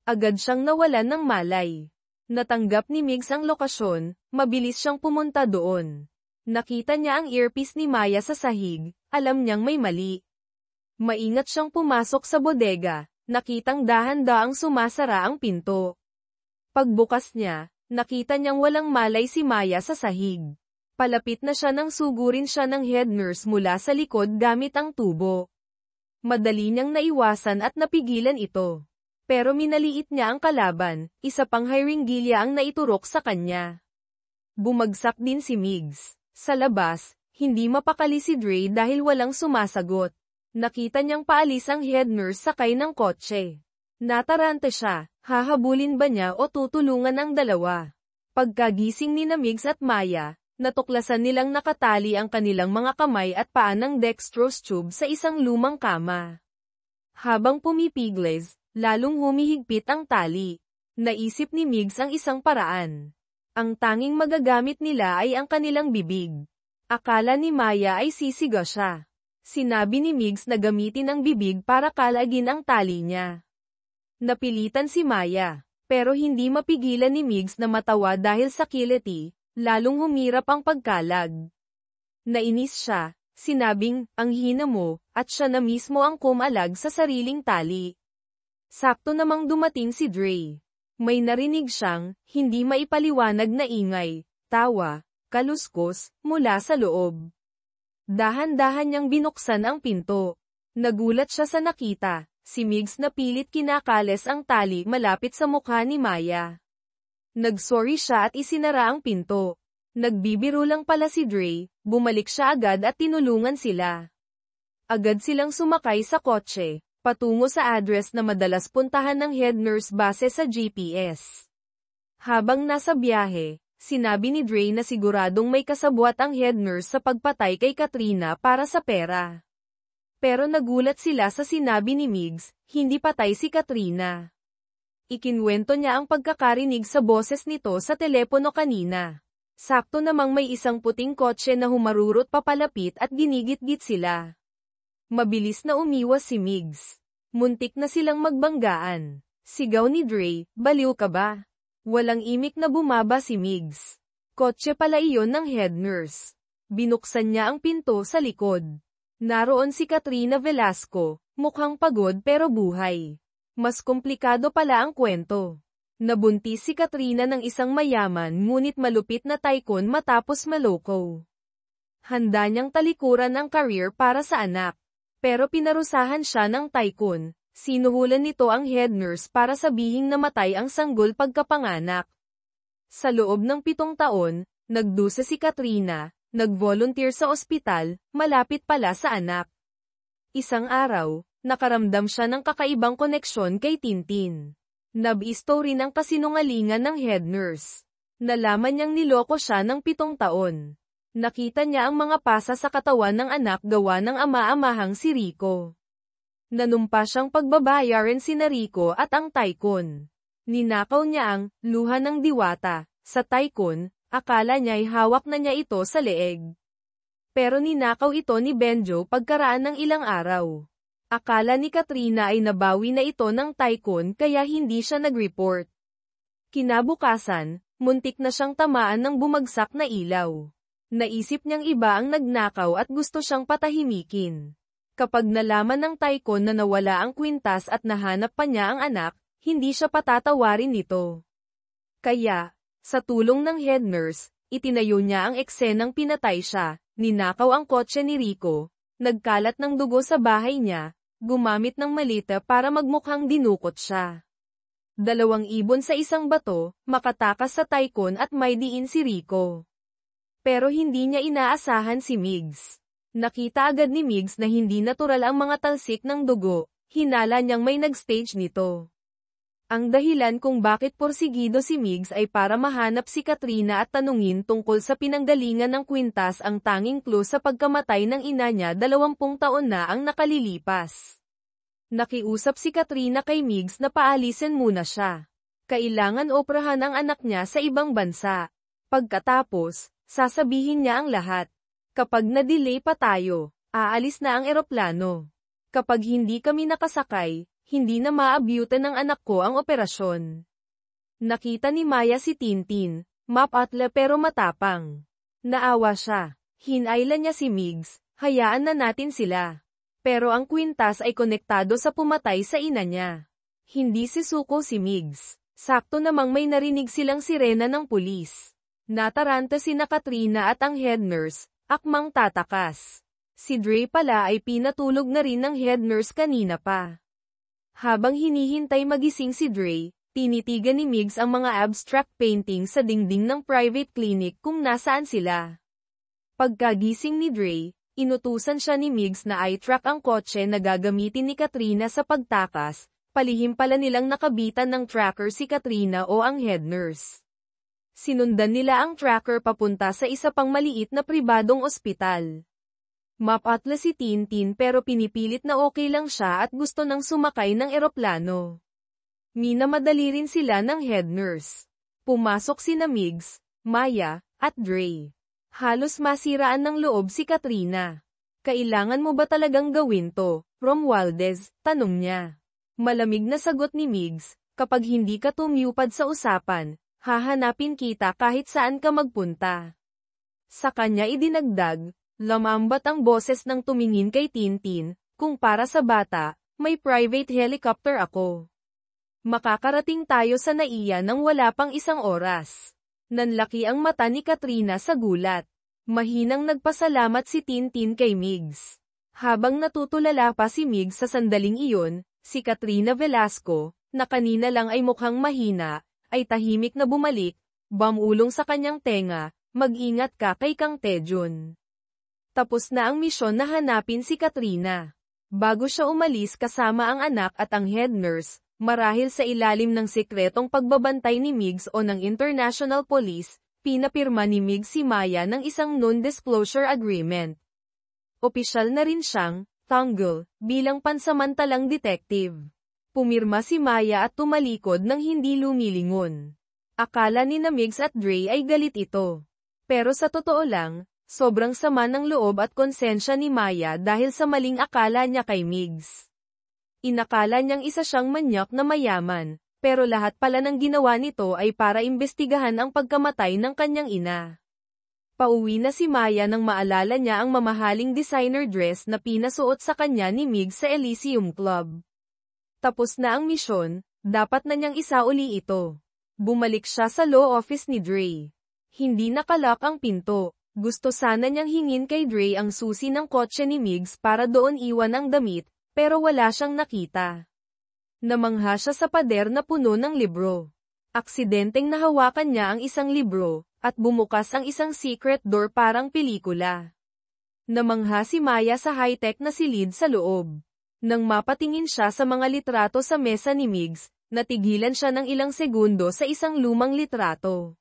Agad siyang nawalan ng malay. Natanggap ni Migs ang lokasyon, mabilis siyang pumunta doon. Nakita niya ang earpiece ni Maya sa sahig, alam niyang may mali. Maingat siyang pumasok sa bodega, nakitang dahan-daang sumasara ang pinto. Pagbukas niya, nakita niyang walang malay si Maya sa sahig. Palapit na siya nang sugurin siya ng head nurse mula sa likod gamit ang tubo. Madali niyang naiwasan at napigilan ito. Pero minaliit niya ang kalaban, isa pang hiringgilya ang naiturok sa kanya. Bumagsak din si Migs. Sa labas, hindi mapakali si Dre dahil walang sumasagot. Nakita niyang paalis ang head nurse sakay ng kotse. Natarante siya, hahabulin ba niya o tutulungan ang dalawa? Pagkagising ni Migs at Maya, natuklasan nilang nakatali ang kanilang mga kamay at paa ng dextrose tube sa isang lumang kama. Habang pumipigles, lalong humihigpit ang tali. Naisip ni Migs ang isang paraan. Ang tanging magagamit nila ay ang kanilang bibig. Akala ni Maya ay sisiga siya. Sinabi ni Migs na gamitin ang bibig para kalagin ang tali niya. Napilitan si Maya, pero hindi mapigilan ni Migs na matawa dahil sa kiliti. Lalong humirap ang pagkalag. Nainis siya, sinabing, ang hina mo, at siya na mismo ang kumalag sa sariling tali. Sakto namang dumating si Dre. May narinig siyang, hindi maipaliwanag na ingay, tawa, kaluskos, mula sa loob. Dahan-dahan niyang binuksan ang pinto. Nagulat siya sa nakita, si Migs na pilit kinakales ang tali malapit sa mukha ni Maya. Nagsorry siya at isinara ang pinto. Nagbibiro lang pala si Dre, bumalik siya agad at tinulungan sila. Agad silang sumakay sa kotse, patungo sa address na madalas puntahan ng head nurse base sa GPS. Habang nasa biyahe, sinabi ni Dre na siguradong may kasabwat ang head nurse sa pagpatay kay Katrina para sa pera. Pero nagulat sila sa sinabi ni Migs, hindi patay si Katrina. Ikinwento niya ang pagkakarinig sa boses nito sa telepono kanina. Sakto namang may isang puting kotse na humarurot papalapit at ginigit-git sila. Mabilis na umiwas si Migs. Muntik na silang magbanggaan. Sigaw ni Dre, baliw ka ba? Walang imik na bumaba si Migs. Kotse pala iyon ng head nurse. Binuksan niya ang pinto sa likod. Naroon si Katrina Velasco, mukhang pagod pero buhay. Mas komplikado pala ang kwento. Nabuntis si Katrina ng isang mayaman ngunit malupit na tycoon matapos maloko. Handa niyang talikuran ang career para sa anak. Pero pinarusahan siya ng tycoon. Sinuhulan nito ang head nurse para sabihing namatay ang sanggol pagkapanganak. Sa loob ng 7 taon, nagdusa si Katrina, nag-volunteer sa ospital, malapit pala sa anak. Isang araw, nakaramdam siya ng kakaibang koneksyon kay Tintin. Nabisto rin ang kasinungalingan ng head nurse. Nalaman niyang niloko siya ng 7 taon. Nakita niya ang mga pasa sa katawan ng anak gawa ng ama-amahang si Rico. Nanumpa siyang pagbabayaran si Rico at ang tycoon. Ninakaw niya ang luha ng diwata sa tycoon, akala niya'y hawak na niya ito sa leeg. Pero ninakaw ito ni Benjo pagkaraan ng ilang araw. Akala ni Katrina ay nabawi na ito ng tycoon kaya hindi siya nag-report. Kinabukasan, muntik na siyang tamaan ng bumagsak na ilaw. Naisip niyang iba ang nagnakaw at gusto siyang patahimikin. Kapag nalaman ng tycoon na nawala ang kwintas at nahanap pa niya ang anak, hindi siya patatawarin nito. Kaya, sa tulong ng head nurse, itinayo niya ang eksenang pinatay siya, ninakaw ang kotse ni Rico, nagkalat ng dugo sa bahay niya, gumamit ng malita para magmukhang dinukot siya. 2 ibon sa isang bato, makatakas sa tycoon at may diin si Rico. Pero hindi niya inaasahan si Migs. Nakita agad ni Migs na hindi natural ang mga talsik ng dugo, hinala niyang may nag-stage nito. Ang dahilan kung bakit porsigido si Migs ay para mahanap si Katrina at tanungin tungkol sa pinanggalingan ng kwintas, ang tanging clue sa pagkamatay ng ina niya 20 taon na ang nakalilipas. Nakiusap si Katrina kay Migs na paalisin muna siya. Kailangan operahan ang anak niya sa ibang bansa. Pagkatapos, sasabihin niya ang lahat. Kapag na-delay pa tayo, aalis na ang eroplano. Kapag hindi kami nakasakay, hindi na maabyutan ng anak ko ang operasyon. Nakita ni Maya si Tintin, mapatla pero matapang. Naawa siya. Hinailan niya si Migs, hayaan na natin sila. Pero ang kwintas ay konektado sa pumatay sa ina niya. Hindi sisuko si Migs. Sakto namang may narinig silang sirena ng pulis. Nataranta sina Katrina at ang head nurse, akmang tatakas. Si Dre pala ay pinatulog na rin ng head nurse kanina pa. Habang hinihintay magising si Dre, tinitigan ni Migs ang mga abstract painting sa dingding ng private clinic kung nasaan sila. Pagkagising ni Dre, inutusan siya ni Migs na i-track ang kotse na gagamitin ni Katrina sa pagtakas, palihim pala nilang nakabitan ng tracker si Katrina o ang head nurse. Sinundan nila ang tracker papunta sa isa pang maliit na pribadong ospital. Mapatla si Tintin pero pinipilit na okay lang siya at gusto nang sumakay ng eroplano. Minamadali rin sila ng head nurse. Pumasok sina Migs, Maya, at Dre. Halos masiraan ng loob si Katrina. Kailangan mo ba talagang gawin to, Romualdez? Tanong niya. Malamig na sagot ni Migs, kapag hindi ka tumupad sa usapan, hahanapin kita kahit saan ka magpunta. Sa kanya idinagdag, lamambat ang boses ng tumingin kay Tintin, kung para sa bata, may private helicopter ako. Makakarating tayo sa NAIA nang wala pang 1 oras. Nanlaki ang mata ni Katrina sa gulat. Mahinang nagpasalamat si Tintin kay Migs. Habang natutulala pa si Migs sa sandaling iyon, si Katrina Velasco, na kanina lang ay mukhang mahina, ay tahimik na bumalik, bumulong sa kanyang tenga, mag-ingat ka kay Kang Taejun. Tapos na ang misyon na hanapin si Katrina. Bago siya umalis kasama ang anak at ang head nurse, marahil sa ilalim ng sikretong pagbabantay ni Migs o ng International Police, pinapirma ni Migs si Maya ng isang non-disclosure agreement. Opisyal na rin siyang tanggol bilang pansamantalang detective. Pumirma si Maya at tumalikod nang hindi lumilingon. Akala ni Migs at Dre ay galit ito. Pero sa totoo lang, sobrang sama ng loob at konsensya ni Maya dahil sa maling akala niya kay Migs. Inakala niyang isa siyang manyak na mayaman, pero lahat pala ng ginawa nito ay para imbestigahan ang pagkamatay ng kanyang ina. Pauwi na si Maya nang maalala niya ang mamahaling designer dress na pinasuot sa kanya ni Migs sa Elysium Club. Tapos na ang misyon, dapat na niyang isauli ito. Bumalik siya sa law office ni Dre. Hindi nakalak ang pinto. Gusto sana niyang hingin kay Dre ang susi ng kotse ni Migs para doon iwan ang damit, pero wala siyang nakita. Namangha siya sa pader na puno ng libro. Aksidenteng nahawakan niya ang isang libro, at bumukas ang isang secret door parang pelikula. Namangha si Maya sa high-tech na silid sa loob. Nang mapatingin siya sa mga litrato sa mesa ni Migs, natigilan siya ng ilang segundo sa isang lumang litrato.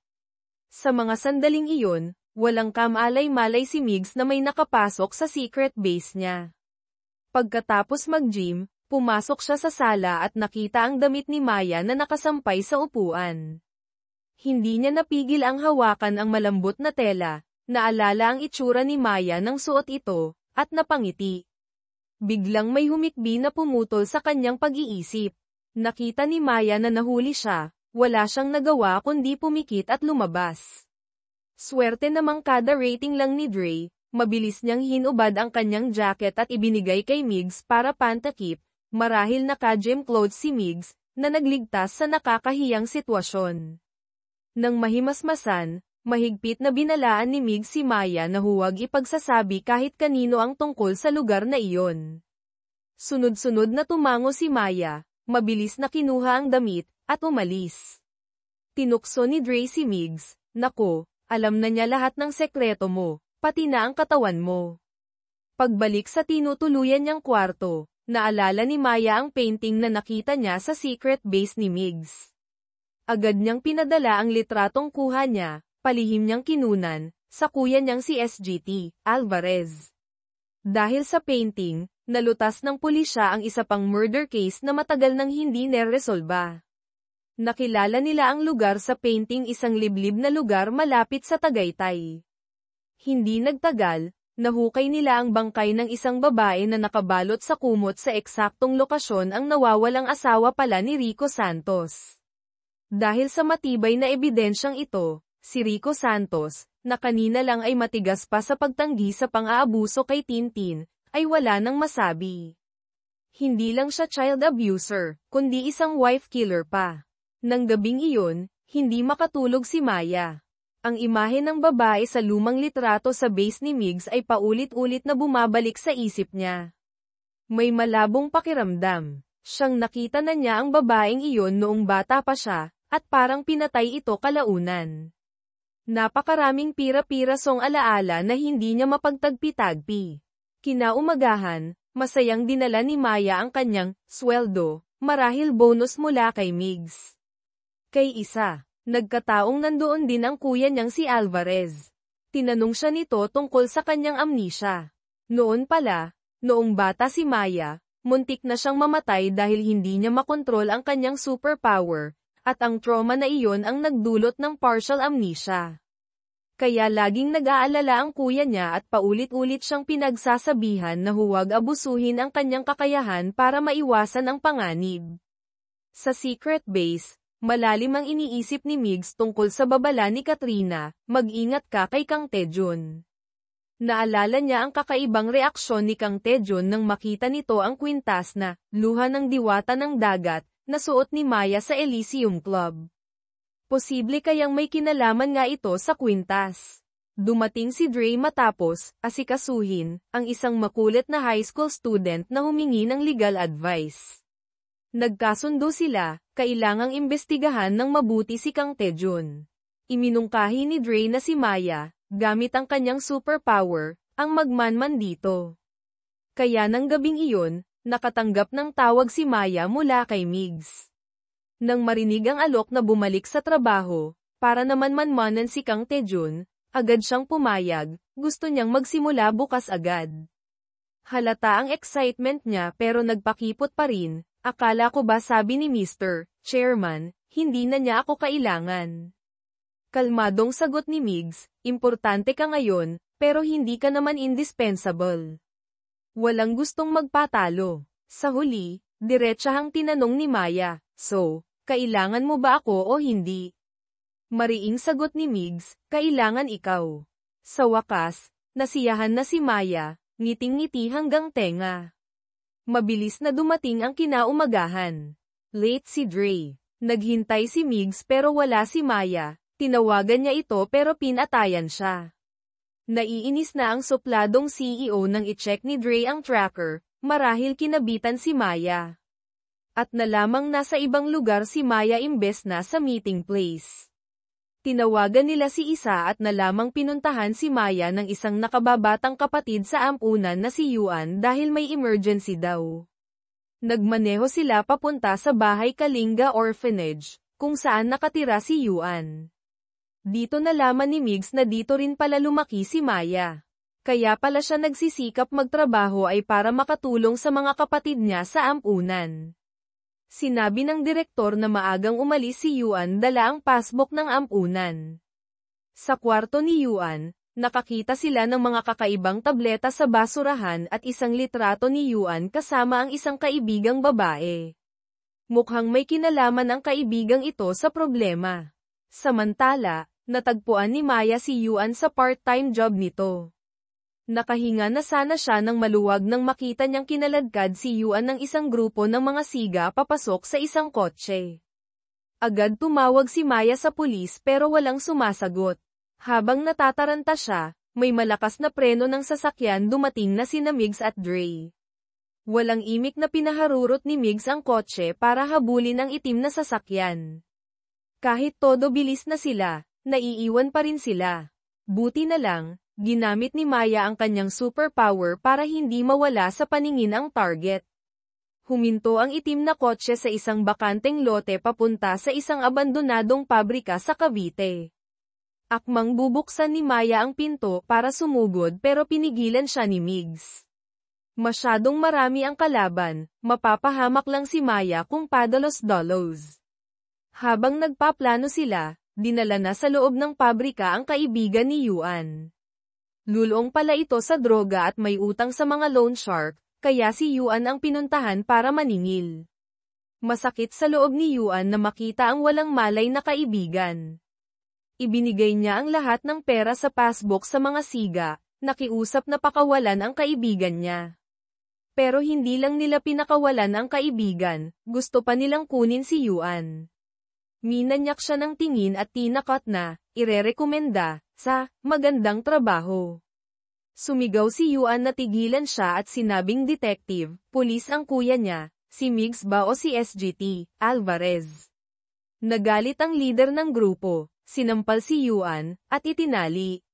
Sa mga sandaling iyon, walang kamalay-malay si Migs na may nakapasok sa secret base niya. Pagkatapos mag-gym, pumasok siya sa sala at nakita ang damit ni Maya na nakasampay sa upuan. Hindi niya napigil ang hawakan ang malambot na tela, naalala ang itsura ni Maya nang suot ito, at napangiti. Biglang may humikbi na pumutol sa kanyang pag-iisip. Nakita ni Maya na nahuli siya, wala siyang nagawa kundi pumikit at lumabas. Swerte namang kada rating lang ni Dre, mabilis niyang hinubad ang kanyang jacket at ibinigay kay Migs para pantakip, marahil naka-gym clothes si Migs, na nagligtas sa nakakahiyang sitwasyon. Nang mahimasmasan, mahigpit na binalaan ni Migs si Maya na huwag ipagsasabi kahit kanino ang tungkol sa lugar na iyon. Sunod-sunod na tumango si Maya, mabilis na kinuha ang damit, at umalis. Tinukso ni Dre si Migs, "Nako, alam na niya lahat ng sekreto mo, pati na ang katawan mo." Pagbalik sa tinutuluyan niyang kwarto, naalala ni Maya ang painting na nakita niya sa secret base ni Migs. Agad niyang pinadala ang litratong kuha niya, palihim niyang kinunan, sa kuya niyang si SGT, Alvarez. Dahil sa painting, nalutas ng pulisya ang isa pang murder case na matagal nang hindi neresolba. Nakilala nila ang lugar sa painting, isang liblib na lugar malapit sa Tagaytay. Hindi nagtagal, nahukay nila ang bangkay ng isang babae na nakabalot sa kumot sa eksaktong lokasyon ang nawawalang asawa pala ni Rico Santos. Dahil sa matibay na ebidensyang ito, si Rico Santos, na kanina lang ay matigas pa sa pagtanggi sa pang-aabuso kay Tintin, ay wala nang masabi. Hindi lang siya child abuser, kundi isang wife killer pa. Nang gabing iyon, hindi makatulog si Maya. Ang imahe ng babae sa lumang litrato sa base ni Migs ay paulit-ulit na bumabalik sa isip niya. May malabong pakiramdam. Siyang nakita na niya ang babaeng iyon noong bata pa siya, at parang pinatay ito kalaunan. Napakaraming pira-pirasong alaala na hindi niya mapagtagpi-tagpi. Kinaumagahan, masayang dinala ni Maya ang kanyang sweldo, marahil bonus mula kay Migs. Kay isa, nagkataong nandoon din ang kuya niyang si Alvarez. Tinanong siya nito tungkol sa kanyang amnesia. Noon pala, noong bata si Maya, muntik na siyang mamatay dahil hindi niya makontrol ang kanyang superpower, at ang trauma na iyon ang nagdulot ng partial amnesia. Kaya laging nag-aalala ang kuya niya at paulit-ulit siyang pinagsasabihan na huwag abusuhin ang kanyang kakayahan para maiwasan ang panganib. Sa secret base, malalim ang iniisip ni Migs tungkol sa babala ni Katrina, "Mag-ingat ka kay Kang Taejun." Naalala niya ang kakaibang reaksyon ni Kang Taejun nang makita nito ang kwintas na luha ng diwata ng dagat na suot ni Maya sa Elysium Club. Posible kayang may kinalaman nga ito sa kwintas. Dumating si Dre matapos asikasuhin ang isang makulit na high school student na humingi ng legal advice. Nagkasundo sila, kailangang imbestigahan ng mabuti si Kang Taejun. Iminungkahi ni Dre na si Maya, gamit ang kanyang superpower, ang magmanman dito. Kaya nang gabing iyon, nakatanggap ng tawag si Maya mula kay Migs. Nang marinig ang alok na bumalik sa trabaho, para naman manmanan si Kang Taejun, agad siyang pumayag, gusto niyang magsimula bukas agad. Halata ang excitement niya pero nagpakipot pa rin. "Akala ko ba," sabi ni Mr. Chairman, "hindi na niya ako kailangan." Kalmadong sagot ni Migs, importante ka ngayon, pero hindi ka naman indispensable. Walang gustong magpatalo. Sa huli, diretsahang tinanong ni Maya, so, kailangan mo ba ako o hindi? Mariing sagot ni Migs, kailangan ikaw. Sa wakas, nasiyahan na si Maya, ngiting-ngiti hanggang tenga. Mabilis na dumating ang kinaumagahan. Late si Dre. Naghintay si Migs pero wala si Maya, tinawagan niya ito pero pinatayan siya. Naiinis na ang supladong CEO nang i-check ni Dre ang tracker, marahil kinabitan si Maya. At nalamang nasa ibang lugar si Maya imbes na sa meeting place. Tinawagan nila si Isa at nalamang pinuntahan si Maya ng isang nakababatang kapatid sa ampunan na si Yuan dahil may emergency daw. Nagmaneho sila papunta sa bahay Kalinga Orphanage, kung saan nakatira si Yuan. Dito nalaman ni Migs na dito rin pala lumaki si Maya. Kaya pala siya nagsisikap magtrabaho ay para makatulong sa mga kapatid niya sa ampunan. Sinabi ng direktor na maagang umalis si Yuan dala ang passbook ng ampunan. Sa kwarto ni Yuan, nakakita sila ng mga kakaibang tableta sa basurahan at isang litrato ni Yuan kasama ang isang kaibigang babae. Mukhang may kinalaman ang kaibigang ito sa problema. Samantala, natagpuan ni Maya si Yuan sa part-time job nito. Nakahinga na sana siya nang maluwag nang makita niyang kinaladkad si Yuan ng isang grupo ng mga siga papasok sa isang kotse. Agad tumawag si Maya sa pulis pero walang sumasagot. Habang natataranta siya, may malakas na preno ng sasakyan dumating na sina Migs at Dre. Walang imik na pinaharurot ni Migs ang kotse para habulin ang itim na sasakyan. Kahit todo bilis na sila, naiiwan pa rin sila. Buti na lang, ginamit ni Maya ang kanyang superpower para hindi mawala sa paningin ang target. Huminto ang itim na kotse sa isang bakanteng lote papunta sa isang abandonadong pabrika sa Cavite. Akmang bubuksan ni Maya ang pinto para sumugod pero pinigilan siya ni Migs. Masyadong marami ang kalaban, mapapahamak lang si Maya kung padalos-dalos. Habang nagpaplano sila, dinala na sa loob ng pabrika ang kaibigan ni Yuan. Lulong pala ito sa droga at may utang sa mga loan shark, kaya si Yuan ang pinuntahan para maningil. Masakit sa loob ni Yuan na makita ang walang malay na kaibigan. Ibinigay niya ang lahat ng pera sa passbook sa mga siga, nakiusap na pakawalan ang kaibigan niya. Pero hindi lang nila pinakawalan ang kaibigan, gusto pa nilang kunin si Yuan. Minanyak siya ng tingin at tinakot na, irerekomenda, sa magandang trabaho. Sumigaw si Yuan na tigilan siya at sinabing detective, pulis ang kuya niya, si Migs ba o si SGT, Alvarez. Nagalit ang leader ng grupo, sinampal si Yuan, at itinali.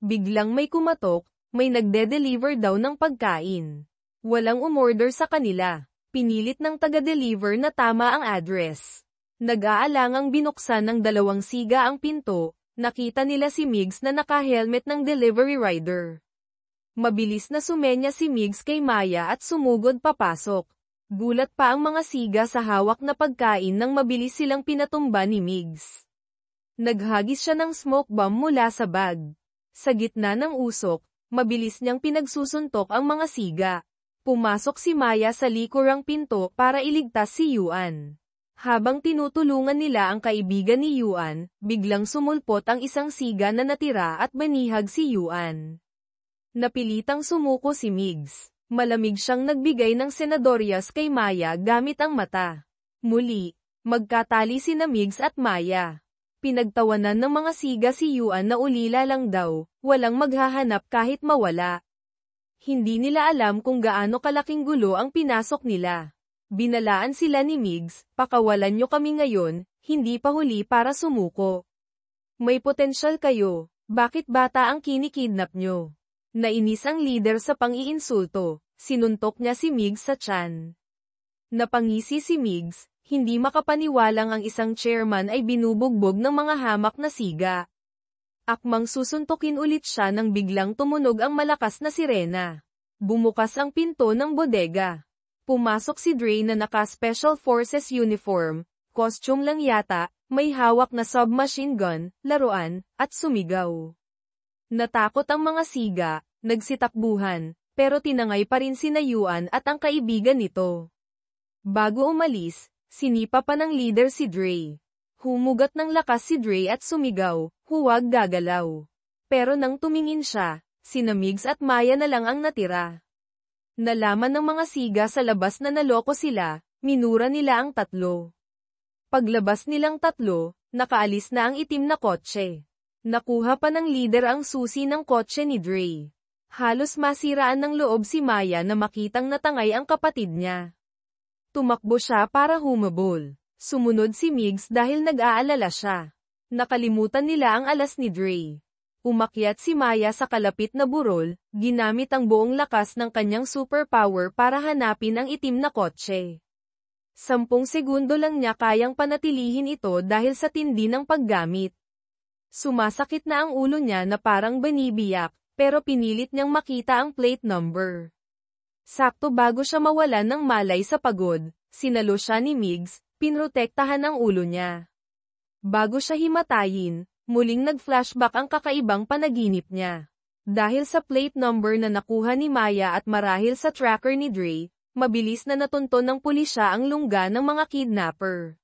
Biglang may kumatok, may nagde-deliver daw ng pagkain. Walang umorder sa kanila. Pinilit ng taga-deliver na tama ang address. Nag-aalangang binuksan ng dalawang siga ang pinto, nakita nila si Migs na naka-helmet ng delivery rider. Mabilis na sumenya si Migs kay Maya at sumugod papasok. Gulat pa ang mga siga sa hawak na pagkain nang mabilis silang pinatumba ni Migs. Naghagis siya ng smoke bomb mula sa bag. Sa gitna ng usok, mabilis niyang pinagsusuntok ang mga siga. Pumasok si Maya sa likurang pinto para iligtas si Yuan. Habang tinutulungan nila ang kaibigan ni Yuan, biglang sumulpot ang isang siga na natira at banihag si Yuan. Napilitang sumuko si Migs. Malamig siyang nagbigay ng senadoryas kay Maya gamit ang mata. Muli, magkatali sina Migs at Maya. Pinagtawanan ng mga siga si Yuan na ulila lang daw, walang maghahanap kahit mawala. Hindi nila alam kung gaano kalaking gulo ang pinasok nila. Binalaan sila ni Migs, pakawalan nyo kami ngayon, hindi pa huli para sumuko. May potensyal kayo, bakit bata ang kinikidnap nyo? Nainis ang leader sa pang-iinsulto, sinuntok niya si Migs sa tiyan. Napangisi si Migs, hindi makapaniwalang ang isang chairman ay binubugbog ng mga hamak na siga. Akmang susuntukin ulit siya nang biglang tumunog ang malakas na sirena. Bumukas ang pinto ng bodega. Pumasok si Dre na naka-Special Forces uniform, costume lang yata, May hawak na submachine gun, laruan, at sumigaw. Natakot ang mga siga, nagsitakbuhan, pero tinangay pa rin sina Yuan at ang kaibigan nito. Bago umalis, sinipa pa ng leader si Dre. Humugat ng lakas si Dre at sumigaw, huwag gagalaw. Pero nang tumingin siya, sina Migs at Maya na lang ang natira. Nalaman ng mga siga sa labas na naloko sila, minura nila ang tatlo. Paglabas nilang tatlo, nakaalis na ang itim na kotse. Nakuha pa ng leader ang susi ng kotse ni Dre. Halos masiraan ng loob si Maya na makitang natangay ang kapatid niya. Tumakbo siya para humabol. Sumunod si Migs dahil nag-aalala siya. Nakalimutan nila ang alas ni Dre. Umakyat si Maya sa kalapit na burol, ginamit ang buong lakas ng kanyang superpower para hanapin ang itim na kotse. 10 segundo lang niya kayang panatilihin ito dahil sa tindi ng paggamit. Sumasakit na ang ulo niya na parang banibiyak, pero pinilit niyang makita ang plate number. Sakto bago siya mawalan ng malay sa pagod, sinalo siya ni Migs, pinrotektahan ang ulo niya. Bago siya himatayin, muling nag-flashback ang kakaibang panaginip niya. Dahil sa plate number na nakuha ni Maya at marahil sa tracker ni Dre, mabilis na natunton ng pulisya ang lungga ng mga kidnapper.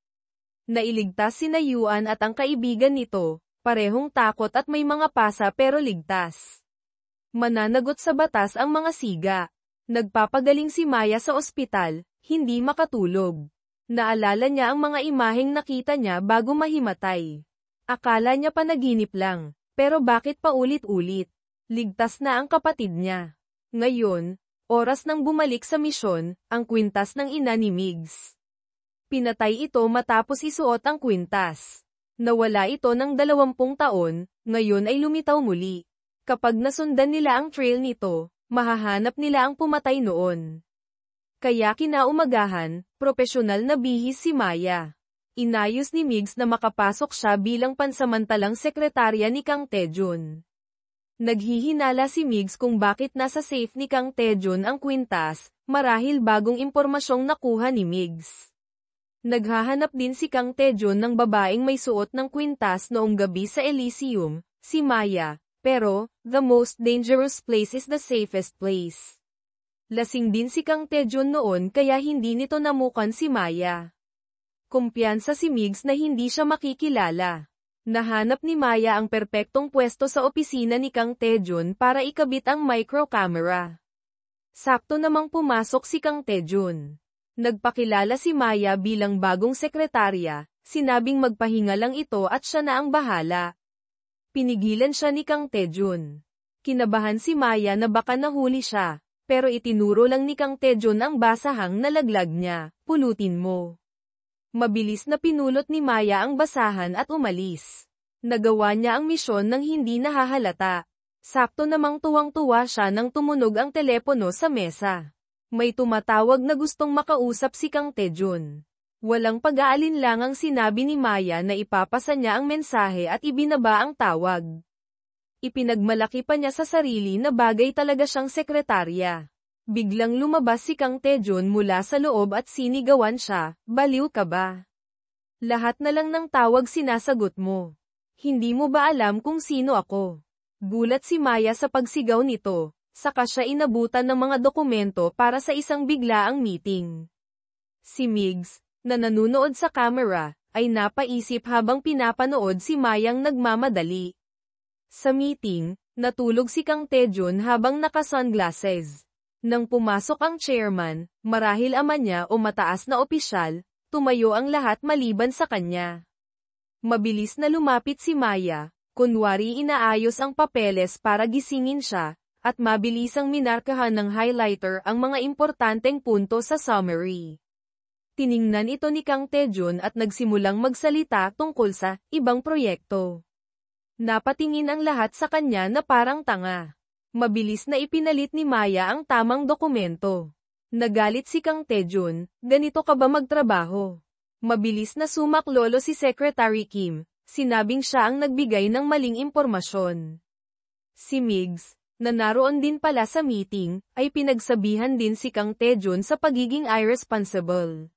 Nailigtas sina Yuan at ang kaibigan nito, parehong takot at may mga pasa pero ligtas. Mananagot sa batas ang mga siga. Nagpapagaling si Maya sa ospital, hindi makatulog. Naalala niya ang mga imaheng nakita niya bago mahimatay. Akala niya panaginip lang, pero bakit paulit-ulit? Ligtas na ang kapatid niya. Ngayon, oras nang bumalik sa misyon, ang kwintas ng ina ni Migs. Pinatay ito matapos isuot ang kwintas. Nawala ito ng 20 taon, ngayon ay lumitaw muli. Kapag nasundan nila ang trail nito, mahahanap nila ang pumatay noon. Kaya kinaumagahan, propesyonal na bihis si Maya. Inayos ni Migs na makapasok siya bilang pansamantalang sekretarya ni Kang Taejun. Naghihinala si Migs kung bakit nasa safe ni Kang Taejun ang kwintas, marahil bagong impormasyong nakuha ni Migs. Naghahanap din si Kang Taejun ng babaeng may suot ng kwintas noong gabi sa Elysium, si Maya, pero, the most dangerous place is the safest place. Lasing din si Kang Taejun noon kaya hindi nito namukan si Maya. Kumpiyansa si Migs na hindi siya makikilala. Nahanap ni Maya ang perpektong pwesto sa opisina ni Kang Taejun para ikabit ang micro-camera. Sakto namang pumasok si Kang Taejun. Nagpakilala si Maya bilang bagong sekretarya, sinabing magpahinga lang ito at siya na ang bahala. Pinigilan siya ni Kang Taejun. Kinabahan si Maya na baka nahuli siya, pero itinuro lang ni Kang Taejun ang basahang nalaglag niya, pulutin mo. Mabilis na pinulot ni Maya ang basahan at umalis. Nagawa niya ang misyon nang hindi nahahalata. Sakto namang tuwang-tuwa siya nang tumunog ang telepono sa mesa. May tumatawag na gustong makausap si Kang Taejun. Walang pag-aalinlangang sinabi ni Maya na ipapasa niya ang mensahe at ibinaba ang tawag. Ipinagmalaki pa niya sa sarili na bagay talaga siyang sekretarya. Biglang lumabas si Kang Taejun mula sa loob at sinigawan siya, baliw ka ba? Lahat na lang ng tawag sinasagot mo. Hindi mo ba alam kung sino ako? Gulat si Maya sa pagsigaw nito, saka siya inabutan ng mga dokumento para sa isang biglaang meeting. Si Migs, na nanunood sa camera, ay napaisip habang pinapanood si Mayang nagmamadali. Sa meeting, natulog si Kang Taejun habang naka-sunglasses. Nang pumasok ang chairman, marahil ama niya o mataas na opisyal, tumayo ang lahat maliban sa kanya. Mabilis na lumapit si Maya, kunwari inaayos ang papeles para gisingin siya, at mabilisang minarkahan ng highlighter ang mga importanteng punto sa summary. Tiningnan ito ni Kang Taejun at nagsimulang magsalita tungkol sa ibang proyekto. Napatingin ang lahat sa kanya na parang tanga. Mabilis na ipinalit ni Maya ang tamang dokumento. Nagalit si Kang Taejun, ganito ka ba magtrabaho? Mabilis na sumaklolo si Secretary Kim, sinabing siya ang nagbigay ng maling impormasyon. Si Migs, na naroon din pala sa meeting, ay pinagsabihan din si Kang Taejun sa pagiging irresponsible.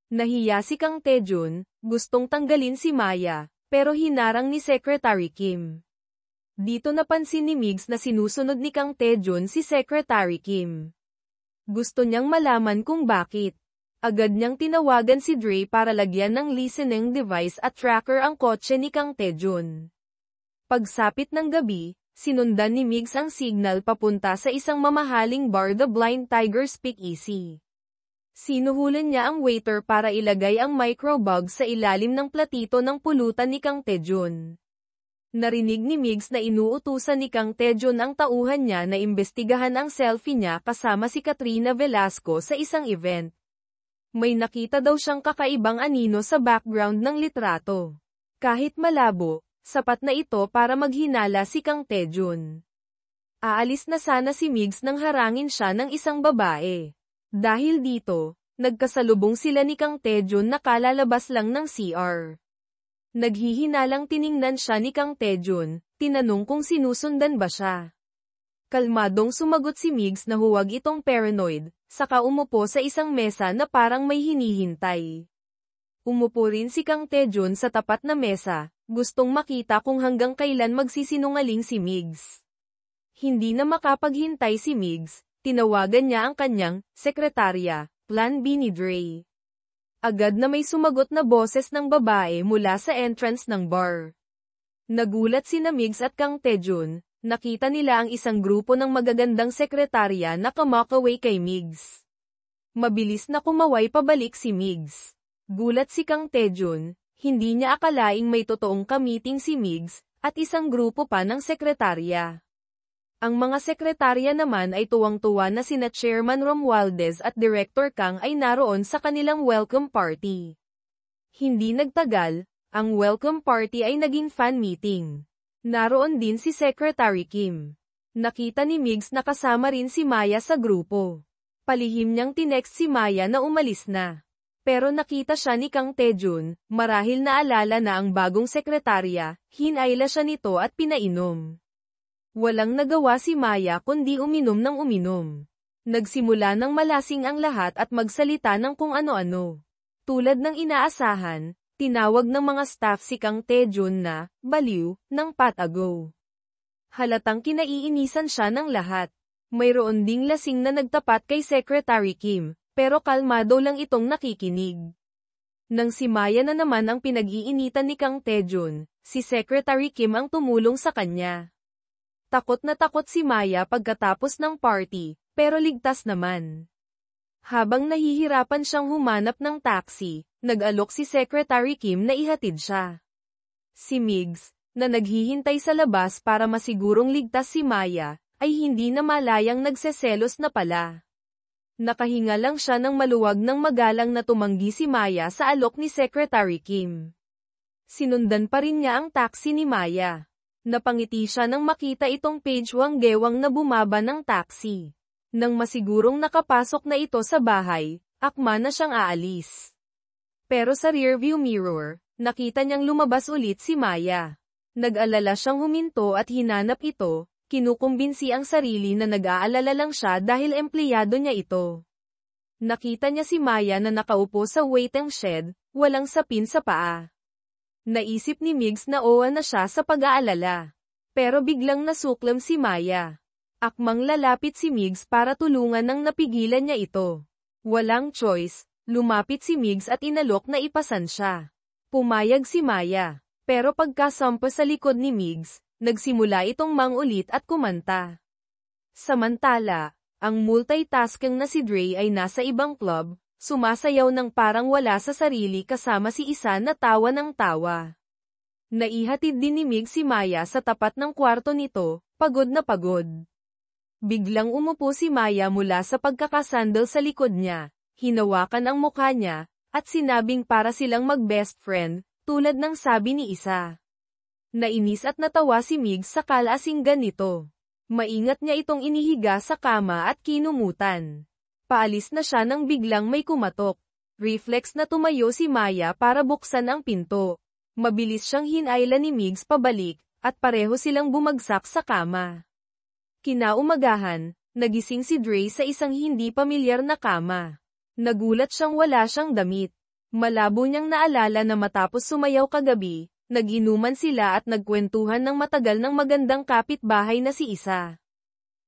Nahiya si Kang Taejun, Gustong tanggalin si Maya, pero hinarang ni Secretary Kim. Dito napansin ni Migs na sinusunod ni Kang Tae-jun si Secretary Kim. Gusto niyang malaman kung bakit. Agad niyang tinawagan si Dre para lagyan ng listening device at tracker ang kotse ni Kang Tae-jun. Pagsapit ng gabi, sinundan ni Migs ang signal papunta sa isang mamahaling bar, The Blind Tiger Speakeasy. Sinuhulan niya ang waiter para ilagay ang microbug sa ilalim ng platito ng pulutan ni Kang Tae-jun. Narinig ni Migs na inuutusan ni Kang Tae-jun ang tauhan niya na imbestigahan ang selfie niya kasama si Katrina Velasco sa isang event. May nakita daw siyang kakaibang anino sa background ng litrato. Kahit malabo, sapat na ito para maghinala si Kang Tae-jun. Aalis na sana si Migs nang harangin siya ng isang babae. Dahil dito, nagkasalubong sila ni Kang Tae-jun na kalalabas lang ng CR. Naghihinalang tiningnan siya ni Kang Tae-jun, tinanong kung sinusundan ba siya. Kalmadong sumagot si Migs na huwag itong paranoid, saka umupo sa isang mesa na parang may hinihintay. Umupo rin si Kang Tae-jun sa tapat na mesa, gustong makita kung hanggang kailan magsisinungaling si Migs. Hindi na makapaghintay si Migs, tinawagan niya ang kanyang sekretarya, Plan B ni Dre. Agad na may sumagot na boses ng babae mula sa entrance ng bar. Nagulat sina Migs at Kang Tae-jun, nakita nila ang isang grupo ng magagandang sekretarya na kamakaway kay Migs. Mabilis na kumaway pabalik si Migs. Gulat si Kang Tae-jun, hindi niya akalaing may totoong kamiting si Migs, at isang grupo pa ng sekretarya. Ang mga sekretarya naman ay tuwang-tuwa na sina Chairman Romualdez at Director Kang ay naroon sa kanilang welcome party. Hindi nagtagal, ang welcome party ay naging fan meeting. Naroon din si Secretary Kim. Nakita ni Migs na kasama rin si Maya sa grupo. Palihim niyang tinext si Maya na umalis na. Pero nakita siya ni Kang Tae-jun, marahil naalala na ang bagong sekretarya, hinayla siya nito at pinainom. Walang nagawa si Maya kundi uminom ng uminom. Nagsimula ng malasing ang lahat at magsalita ng kung ano-ano. Tulad ng inaasahan, tinawag ng mga staff si Kang Tae-jun na baliw ng patago. Halatang kinaiinisan siya ng lahat. Mayroon ding lasing na nagtapat kay Secretary Kim, pero kalmado lang itong nakikinig. Nang si Maya na naman ang pinag-iinitan ni Kang Tae-jun, si Secretary Kim ang tumulong sa kanya. Takot na takot si Maya pagkatapos ng party, pero ligtas naman. Habang nahihirapan siyang humanap ng taxi, nag-alok si Secretary Kim na ihatid siya. Si Migs, na naghihintay sa labas para masigurong ligtas si Maya, ay hindi na malayang nagseselos na pala. Nakahinga lang siya ng maluwag ng magalang na tumanggi si Maya sa alok ni Secretary Kim. Sinundan pa rin niya ang taxi ni Maya. Napangiti siya nang makita itong pagewang na bumaba ng taxi. Nang masigurong nakapasok na ito sa bahay, akma na siyang aalis. Pero sa rearview mirror, nakita niyang lumabas ulit si Maya. Nag-alala siyang huminto at hinanap ito, kinukumbinsi ang sarili na nag-aalala lang siya dahil empleyado niya ito. Nakita niya si Maya na nakaupo sa waiting shed, walang sapin sa paa. Naisip ni Migs na owa na siya sa pag-aalala. Pero biglang nasuklam si Maya. Akmang lalapit si Migs para tulungan nang napigilan niya ito. Walang choice, lumapit si Migs at inalok na ipasan siya. Pumayag si Maya. Pero pagkasampa sa likod ni Migs, nagsimula itong mangulit at kumanta. Samantala, ang multitasking na si Dre ay nasa ibang club, sumasayaw ng parang wala sa sarili kasama si Isa na tawa ng tawa. Naihatid din ni Migs si Maya sa tapat ng kwarto nito, pagod na pagod. Biglang umupo si Maya mula sa pagkakasandal sa likod niya, hinawakan ang mukha niya, at sinabing para silang mag-best friend, tulad ng sabi ni Isa. Nainis at natawa si Migs sa kalasinggan nito. Maingat niya itong inihiga sa kama at kinumutan. Paalis na siya nang biglang may kumatok. Reflex na tumayo si Maya para buksan ang pinto. Mabilis siyang hinayla ni Migs pabalik, at pareho silang bumagsak sa kama. Kinaumagahan, nagising si Dre sa isang hindi pamilyar na kama. Nagulat siyang wala siyang damit. Malabo niyang naalala na matapos sumayaw kagabi, nag-inuman sila at nagkwentuhan ng matagal ng magandang kapitbahay na si Isa.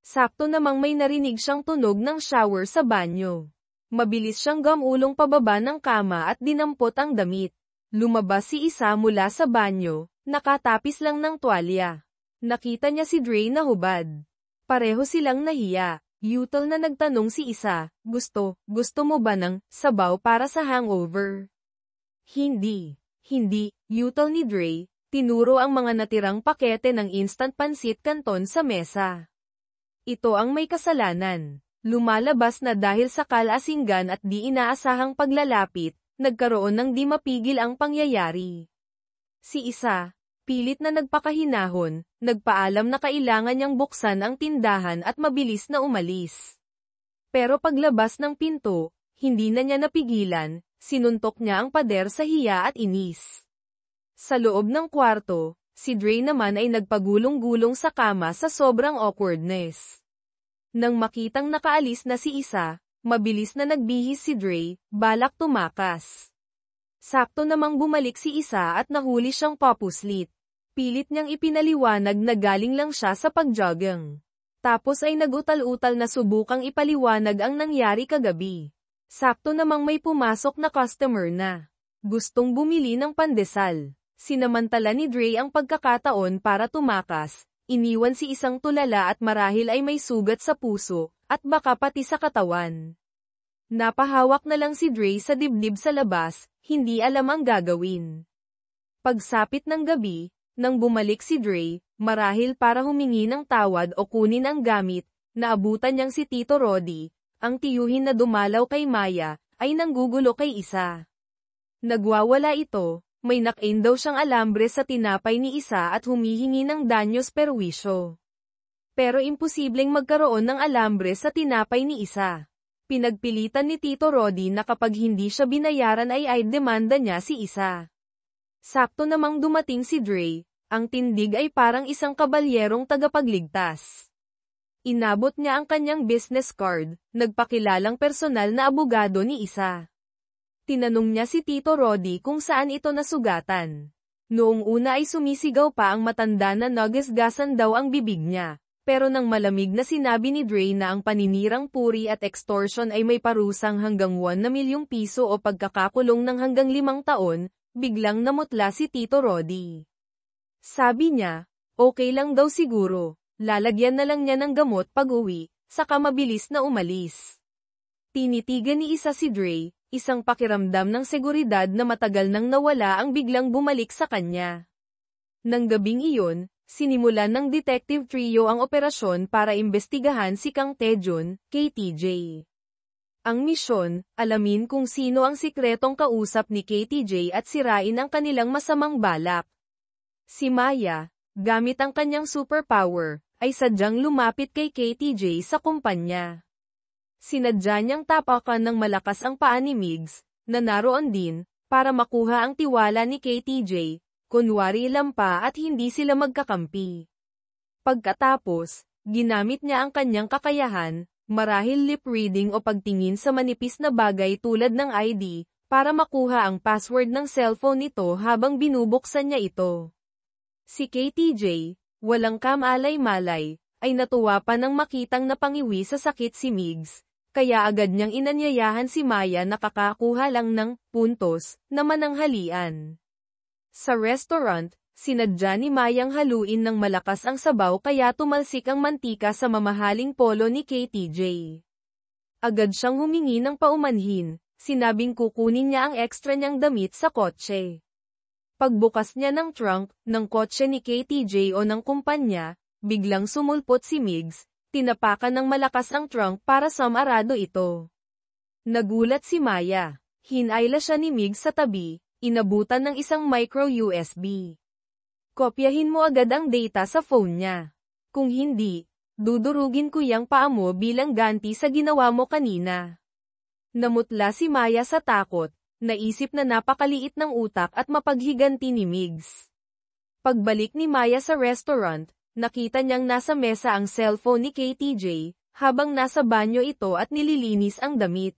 Sakto namang may narinig siyang tunog ng shower sa banyo. Mabilis siyang gamulong pababa ng kama at dinampot ang damit. Lumabas si Isa mula sa banyo, nakatapis lang ng tuwalya. Nakita niya si Dre na hubad. Pareho silang nahiya. Yutal na nagtanong si Isa, gusto mo ba ng sabaw para sa hangover? Hindi, yutal ni Dre, tinuro ang mga natirang pakete ng instant pansit canton sa mesa. Ito ang may kasalanan. Lumalabas na dahil sa kalasinggan at di inaasahang paglalapit, nagkaroon ng di mapigil ang pangyayari. Si Isa, pilit na nagpakahinahon, nagpaalam na kailangan niyang buksan ang tindahan at mabilis na umalis. Pero paglabas ng pinto, hindi na niya napigilan, sinuntok niya ang pader sa hiya at inis. Sa loob ng kwarto, si Dre naman ay nagpagulong-gulong sa kama sa sobrang awkwardness. Nang makitang nakaalis na si Isa, mabilis na nagbihis si Dre, balak tumakas. Sakto namang bumalik si Isa at nahuli siyang papuslit. Pilit niyang ipinaliwanag na galing lang siya sa pagjogging. Tapos ay nagutal-utal na subukang ipaliwanag ang nangyari kagabi. Sakto namang may pumasok na customer na gustong bumili ng pandesal. Sinamantala ni Dre ang pagkakataon para tumakas, iniwan si Isang tulala at marahil ay may sugat sa puso, at baka pati sa katawan. Napahawak na lang si Dre sa dibdib sa labas, hindi alam ang gagawin. Pagsapit ng gabi, nang bumalik si Dre, marahil para humingi ng tawad o kunin ang gamit, naabutan niyang si Tito Roddy, ang tiyuhin na dumalaw kay Maya, ay nanggugulo kay Isa. Nagwawala ito, may nakain daw siyang alambre sa tinapay ni Isa at humihingi ng danyos perwisyo. Pero imposibleng magkaroon ng alambre sa tinapay ni Isa. Pinagpilitan ni Tito Roddy na kapag hindi siya binayaran ay demanda niya si Isa. Sakto namang dumating si Dre, ang tindig ay parang isang kabalyerong tagapagligtas. Inabot niya ang kanyang business card, nagpakilalang personal na abogado ni Isa. Tinanong niya si Tito Roddy kung saan ito nasugatan. Noong una ay sumisigaw pa ang matanda na nagasgasan daw ang bibig niya, pero nang malamig na sinabi ni Dre na ang paninirang puri at extortion ay may parusang hanggang 1 na milyong piso o pagkakakulong ng hanggang 5 taon, biglang namutla si Tito Roddy. Sabi niya, okay lang daw siguro, lalagyan na lang niya ng gamot pag-uwi, saka mabilis na umalis. Tinitigan ni Isa si Dre, isang pakiramdam ng seguridad na matagal nang nawala ang biglang bumalik sa kanya. Nang gabing iyon, sinimulan ng detective trio ang operasyon para imbestigahan si Kang Taejun, KTJ. Ang misyon, alamin kung sino ang sikretong kausap ni KTJ at sirain ang kanilang masamang balak. Si Maya, gamit ang kanyang superpower, ay sadyang lumapit kay KTJ sa kumpanya. Sinadya niyang tapakan ng malakas ang paa ni Migs, na naroon din, para makuha ang tiwala ni KTJ, kunwari lampa at hindi sila magkakampi. Pagkatapos, ginamit niya ang kanyang kakayahan, marahil lip reading o pagtingin sa manipis na bagay tulad ng ID, para makuha ang password ng cellphone nito habang binubuksan niya ito. Si KTJ, walang kamalay-malay, ay natuwa pa nang makitang napangiwi sa sakit si Migs, kaya agad niyang inanyayahan si Maya na kakakuha lang ng puntos na mananghalian. Sa restaurant, sinadya ni Mayang haluin ng malakas ang sabaw kaya tumalsik ang mantika sa mamahaling polo ni KTJ. Agad siyang humingi ng paumanhin, sinabing kukunin niya ang extra niyang damit sa kotse. Pagbukas niya ng trunk ng kotse ni KTJ o ng kumpanya, biglang sumulpot si Migs, tinapakan ng malakas ang trunk para samarado ito. Nagulat si Maya. Hinayla siya ni Migs sa tabi, inabutan ng isang micro USB. Kopyahin mo agad ang data sa phone niya. Kung hindi, dudurugin ko yang paa mo bilang ganti sa ginawa mo kanina. Namutla si Maya sa takot. Naisip na napakaliit ng utak at mapaghiganti ni Migs. Pagbalik ni Maya sa restaurant, nakita niyang nasa mesa ang cellphone ni KTJ, habang nasa banyo ito at nililinis ang damit.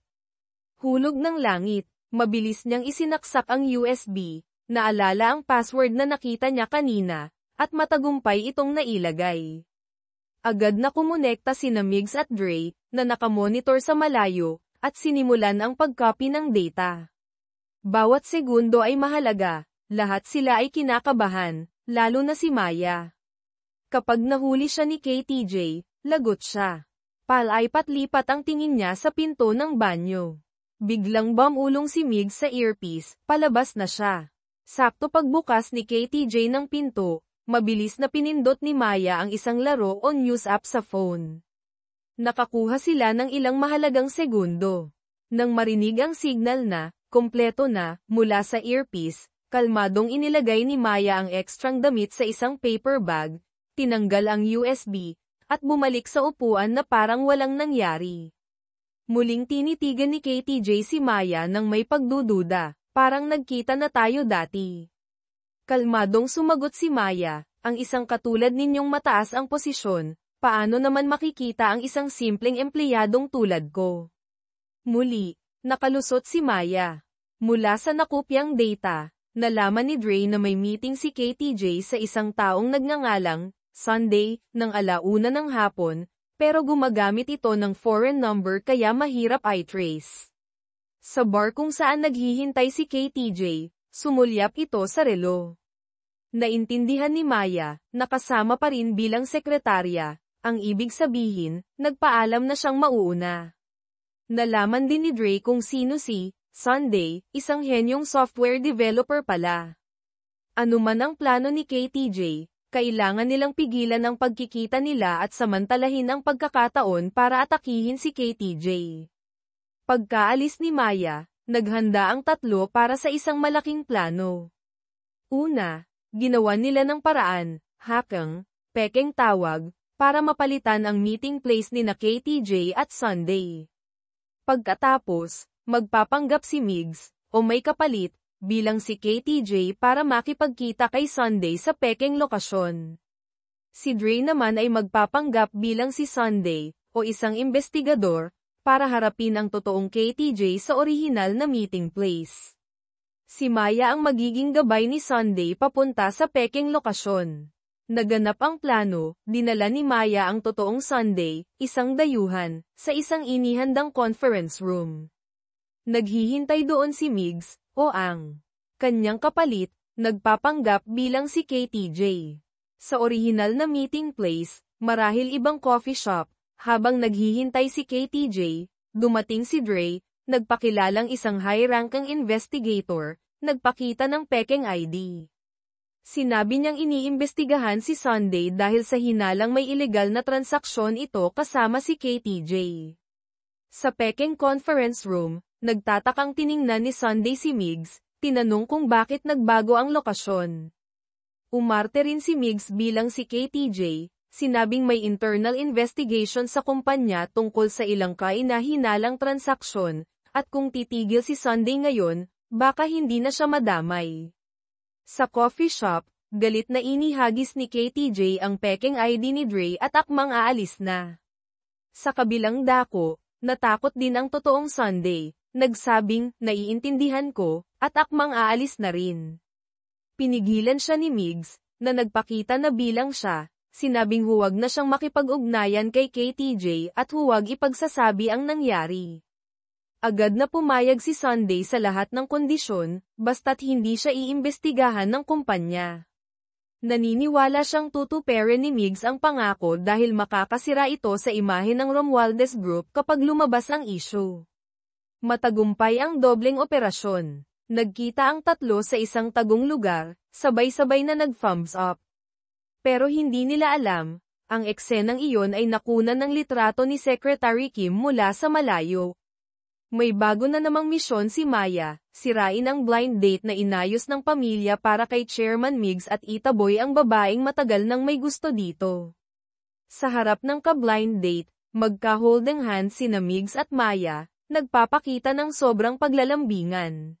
Hulog ng langit, Mabilis niyang isinaksak ang USB, naalala ang password na nakita niya kanina, at matagumpay itong nailagay. Agad na kumonekta sina Migs at Dre, na nakamonitor sa malayo, at sinimulan ang pag-copy ng data. Bawat segundo ay mahalaga, lahat sila ay kinakabahan, lalo na si Maya. Kapag nahuli siya ni KTJ, lagot siya. Palaipat-lipat ang tingin niya sa pinto ng banyo. Biglang bumulong si Migs sa earpiece, palabas na siya. Sakto pagbukas ni KTJ ng pinto, mabilis na pinindot ni Maya ang isang laro o news app sa phone. Nakakuha sila ng ilang mahalagang segundo. Nang marinig ang signal na, kompleto na, mula sa earpiece, kalmadong inilagay ni Maya ang ekstrang damit sa isang paper bag, tinanggal ang USB, at bumalik sa upuan na parang walang nangyari. Muling tinitigan ni KTJ si Maya nang may pagdududa, parang nagkita na tayo dati. Kalmadong sumagot si Maya, ang isang katulad ninyong mataas ang posisyon, paano naman makikita ang isang simpleng empleyadong tulad ko? Muli, nakalusot si Maya. Mula sa nakopyang data, nalaman ni Dre na may meeting si KTJ sa isang taong nagngangalang Sunday, ng 1:00 ng hapon, pero gumagamit ito ng foreign number kaya mahirap i-trace. Sa bar kung saan naghihintay si KTJ, sumulyap ito sa relo. Naintindihan ni Maya, nakasama pa rin bilang sekretarya, ang ibig sabihin, nagpaalam na siyang mauuna. Nalaman din ni Dre kung sino si Sunday, isang henyong software developer pala. Ano man ang plano ni KTJ, kailangan nilang pigilan ang pagkikita nila at samantalahin ang pagkakataon para atakihin si KTJ. Pagkaalis ni Maya, naghanda ang tatlo para sa isang malaking plano. Una, ginawa nila ng paraan, hakang, pekeng tawag, para mapalitan ang meeting place ni na KTJ at Sunday. Pagkatapos, magpapanggap si Migs, o may kapalit, bilang si KTJ para makipagkita kay Sunday sa pekeng lokasyon. Si Dre naman ay magpapanggap bilang si Sunday, o isang investigador, para harapin ang totoong KTJ sa orihinal na meeting place. Si Maya ang magiging gabay ni Sunday papunta sa pekeng lokasyon. Naganap ang plano, dinala ni Maya ang totoong Sunday, isang dayuhan, sa isang inihandang conference room. Naghihintay doon si Migs, o ang kanyang kapalit, nagpapanggap bilang si KTJ. Sa orihinal na meeting place, marahil ibang coffee shop, habang naghihintay si KTJ, dumating si Dre, nagpakilalang isang high-ranking investigator, nagpakita ng pekeng ID. Sinabi niyang iniimbestigahan si Sunday dahil sa hinalang may ilegal na transaksyon ito kasama si KTJ. Sa pekeng conference room, nagtatakang tiningnan ni Sunday si Migs, tinanong kung bakit nagbago ang lokasyon. Umarte rin si Migs bilang si KTJ, sinabing may internal investigation sa kumpanya tungkol sa ilang kaina-hinalang transaksyon, at kung titigil si Sunday ngayon, baka hindi na siya madamay. Sa coffee shop, galit na inihagis ni KTJ ang pekeng ID ni Dre at akmang aalis na. Sa kabilang dako, natakot din ang totoong Sunday, nagsabing, naiintindihan ko, at akmang aalis na rin. Pinigilan siya ni Migs, na nagpakita na bilang siya, sinabing huwag na siyang makipag-ugnayan kay KTJ at huwag ipagsasabi ang nangyari. Agad na pumayag si Sunday sa lahat ng kondisyon, basta't hindi siya iimbestigahan ng kumpanya. Naniniwala siyang tutuparin ni Migs ang pangako dahil makakasira ito sa imahe ng Romualdez Group kapag lumabas ang issue. Matagumpay ang dobleng operasyon. Nagkita ang tatlo sa isang tagong lugar, sabay-sabay na nag-thumbs up. Pero hindi nila alam, ang eksenang iyon ay nakunan ng litrato ni Secretary Kim mula sa malayo. May bago na namang misyon si Maya, sirain ang blind date na inayos ng pamilya para kay Chairman Migs at Itaboy ang babaeng matagal nang may gusto dito. Sa harap ng ka-blind date, magka-holding hands sina Migs at Maya, nagpapakita ng sobrang paglalambingan.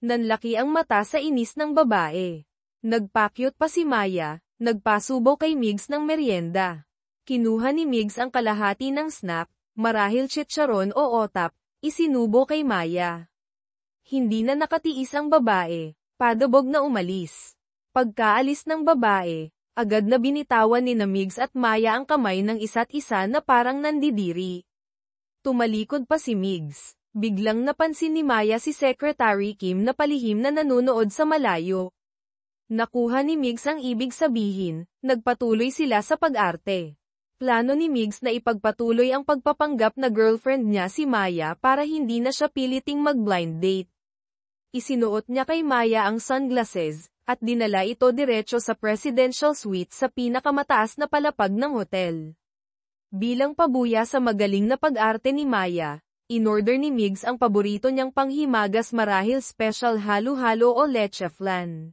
Nanlaki ang mata sa inis ng babae. Nagpakyut pa si Maya, nagpasubo kay Migs ng merienda. Kinuha ni Migs ang kalahati ng snack, marahil chicharon o otap, isinubo kay Maya. Hindi na nakatiis ang babae, padabog na umalis. Pagkaalis ng babae, agad na binitawan ni Migs at Maya ang kamay ng isa't isa na parang nandidiri. Tumalikod pa si Migs. Biglang napansin ni Maya si Secretary Kim na palihim na nanunood sa malayo. Nakuha ni Migs ang ibig sabihin, nagpatuloy sila sa pag-arte. Plano ni Migs na ipagpatuloy ang pagpapanggap na girlfriend niya si Maya para hindi na siya piliting mag-blind date. Isinuot niya kay Maya ang sunglasses, at dinala ito diretso sa presidential suite sa pinakamataas na palapag ng hotel. Bilang pabuya sa magaling na pag-arte ni Maya, in-order ni Migs ang paborito niyang panghimagas marahil special halo-halo o leche flan.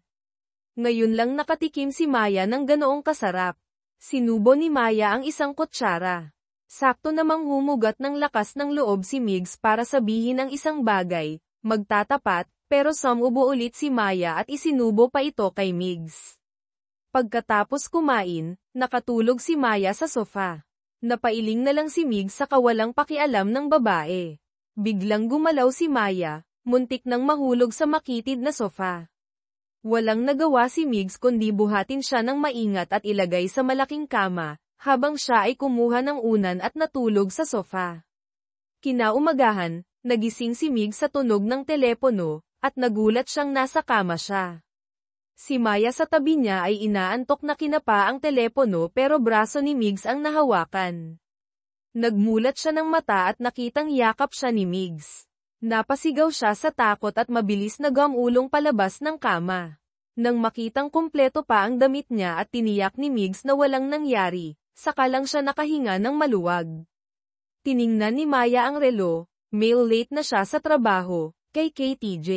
Ngayon lang nakatikim si Maya ng ganoong kasarap. Sinubo ni Maya ang isang kutsara. Sakto namang humugat ng lakas ng loob si Migs para sabihin ang isang bagay, magtatapat, pero sumubo ulit si Maya at isinubo pa ito kay Migs. Pagkatapos kumain, nakatulog si Maya sa sofa. Napailing na lang si Migs sa kawalang pakialam ng babae. Biglang gumalaw si Maya, muntik nang mahulog sa makitid na sofa. Walang nagawa si Migs kundi buhatin siya ng maingat at ilagay sa malaking kama, habang siya ay kumuha ng unan at natulog sa sofa. Kinaumagahan, nagising si Migs sa tunog ng telepono, at nagulat siyang nasa kama siya. Si Maya sa tabi niya ay inaantok na kinapa ang telepono pero braso ni Migs ang nahawakan. Nagmulat siya ng mata at nakitang yakap siya ni Migs. Napasigaw siya sa takot at mabilis na gumulong palabas ng kama. Nang makitang kumpleto pa ang damit niya at tiniyak ni Migs na walang nangyari, saka lang siya nakahinga ng maluwag. Tiningnan ni Maya ang relo, late na siya sa trabaho, kay KTJ.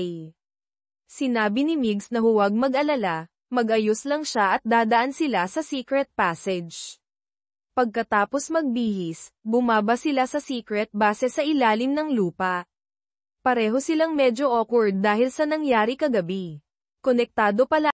Sinabi ni Migs na huwag mag-alala, mag-ayos lang siya at dadaan sila sa secret passage. Pagkatapos magbihis, bumaba sila sa secret base sa ilalim ng lupa. Pareho silang medyo awkward dahil sa nangyari kagabi. Konektado pala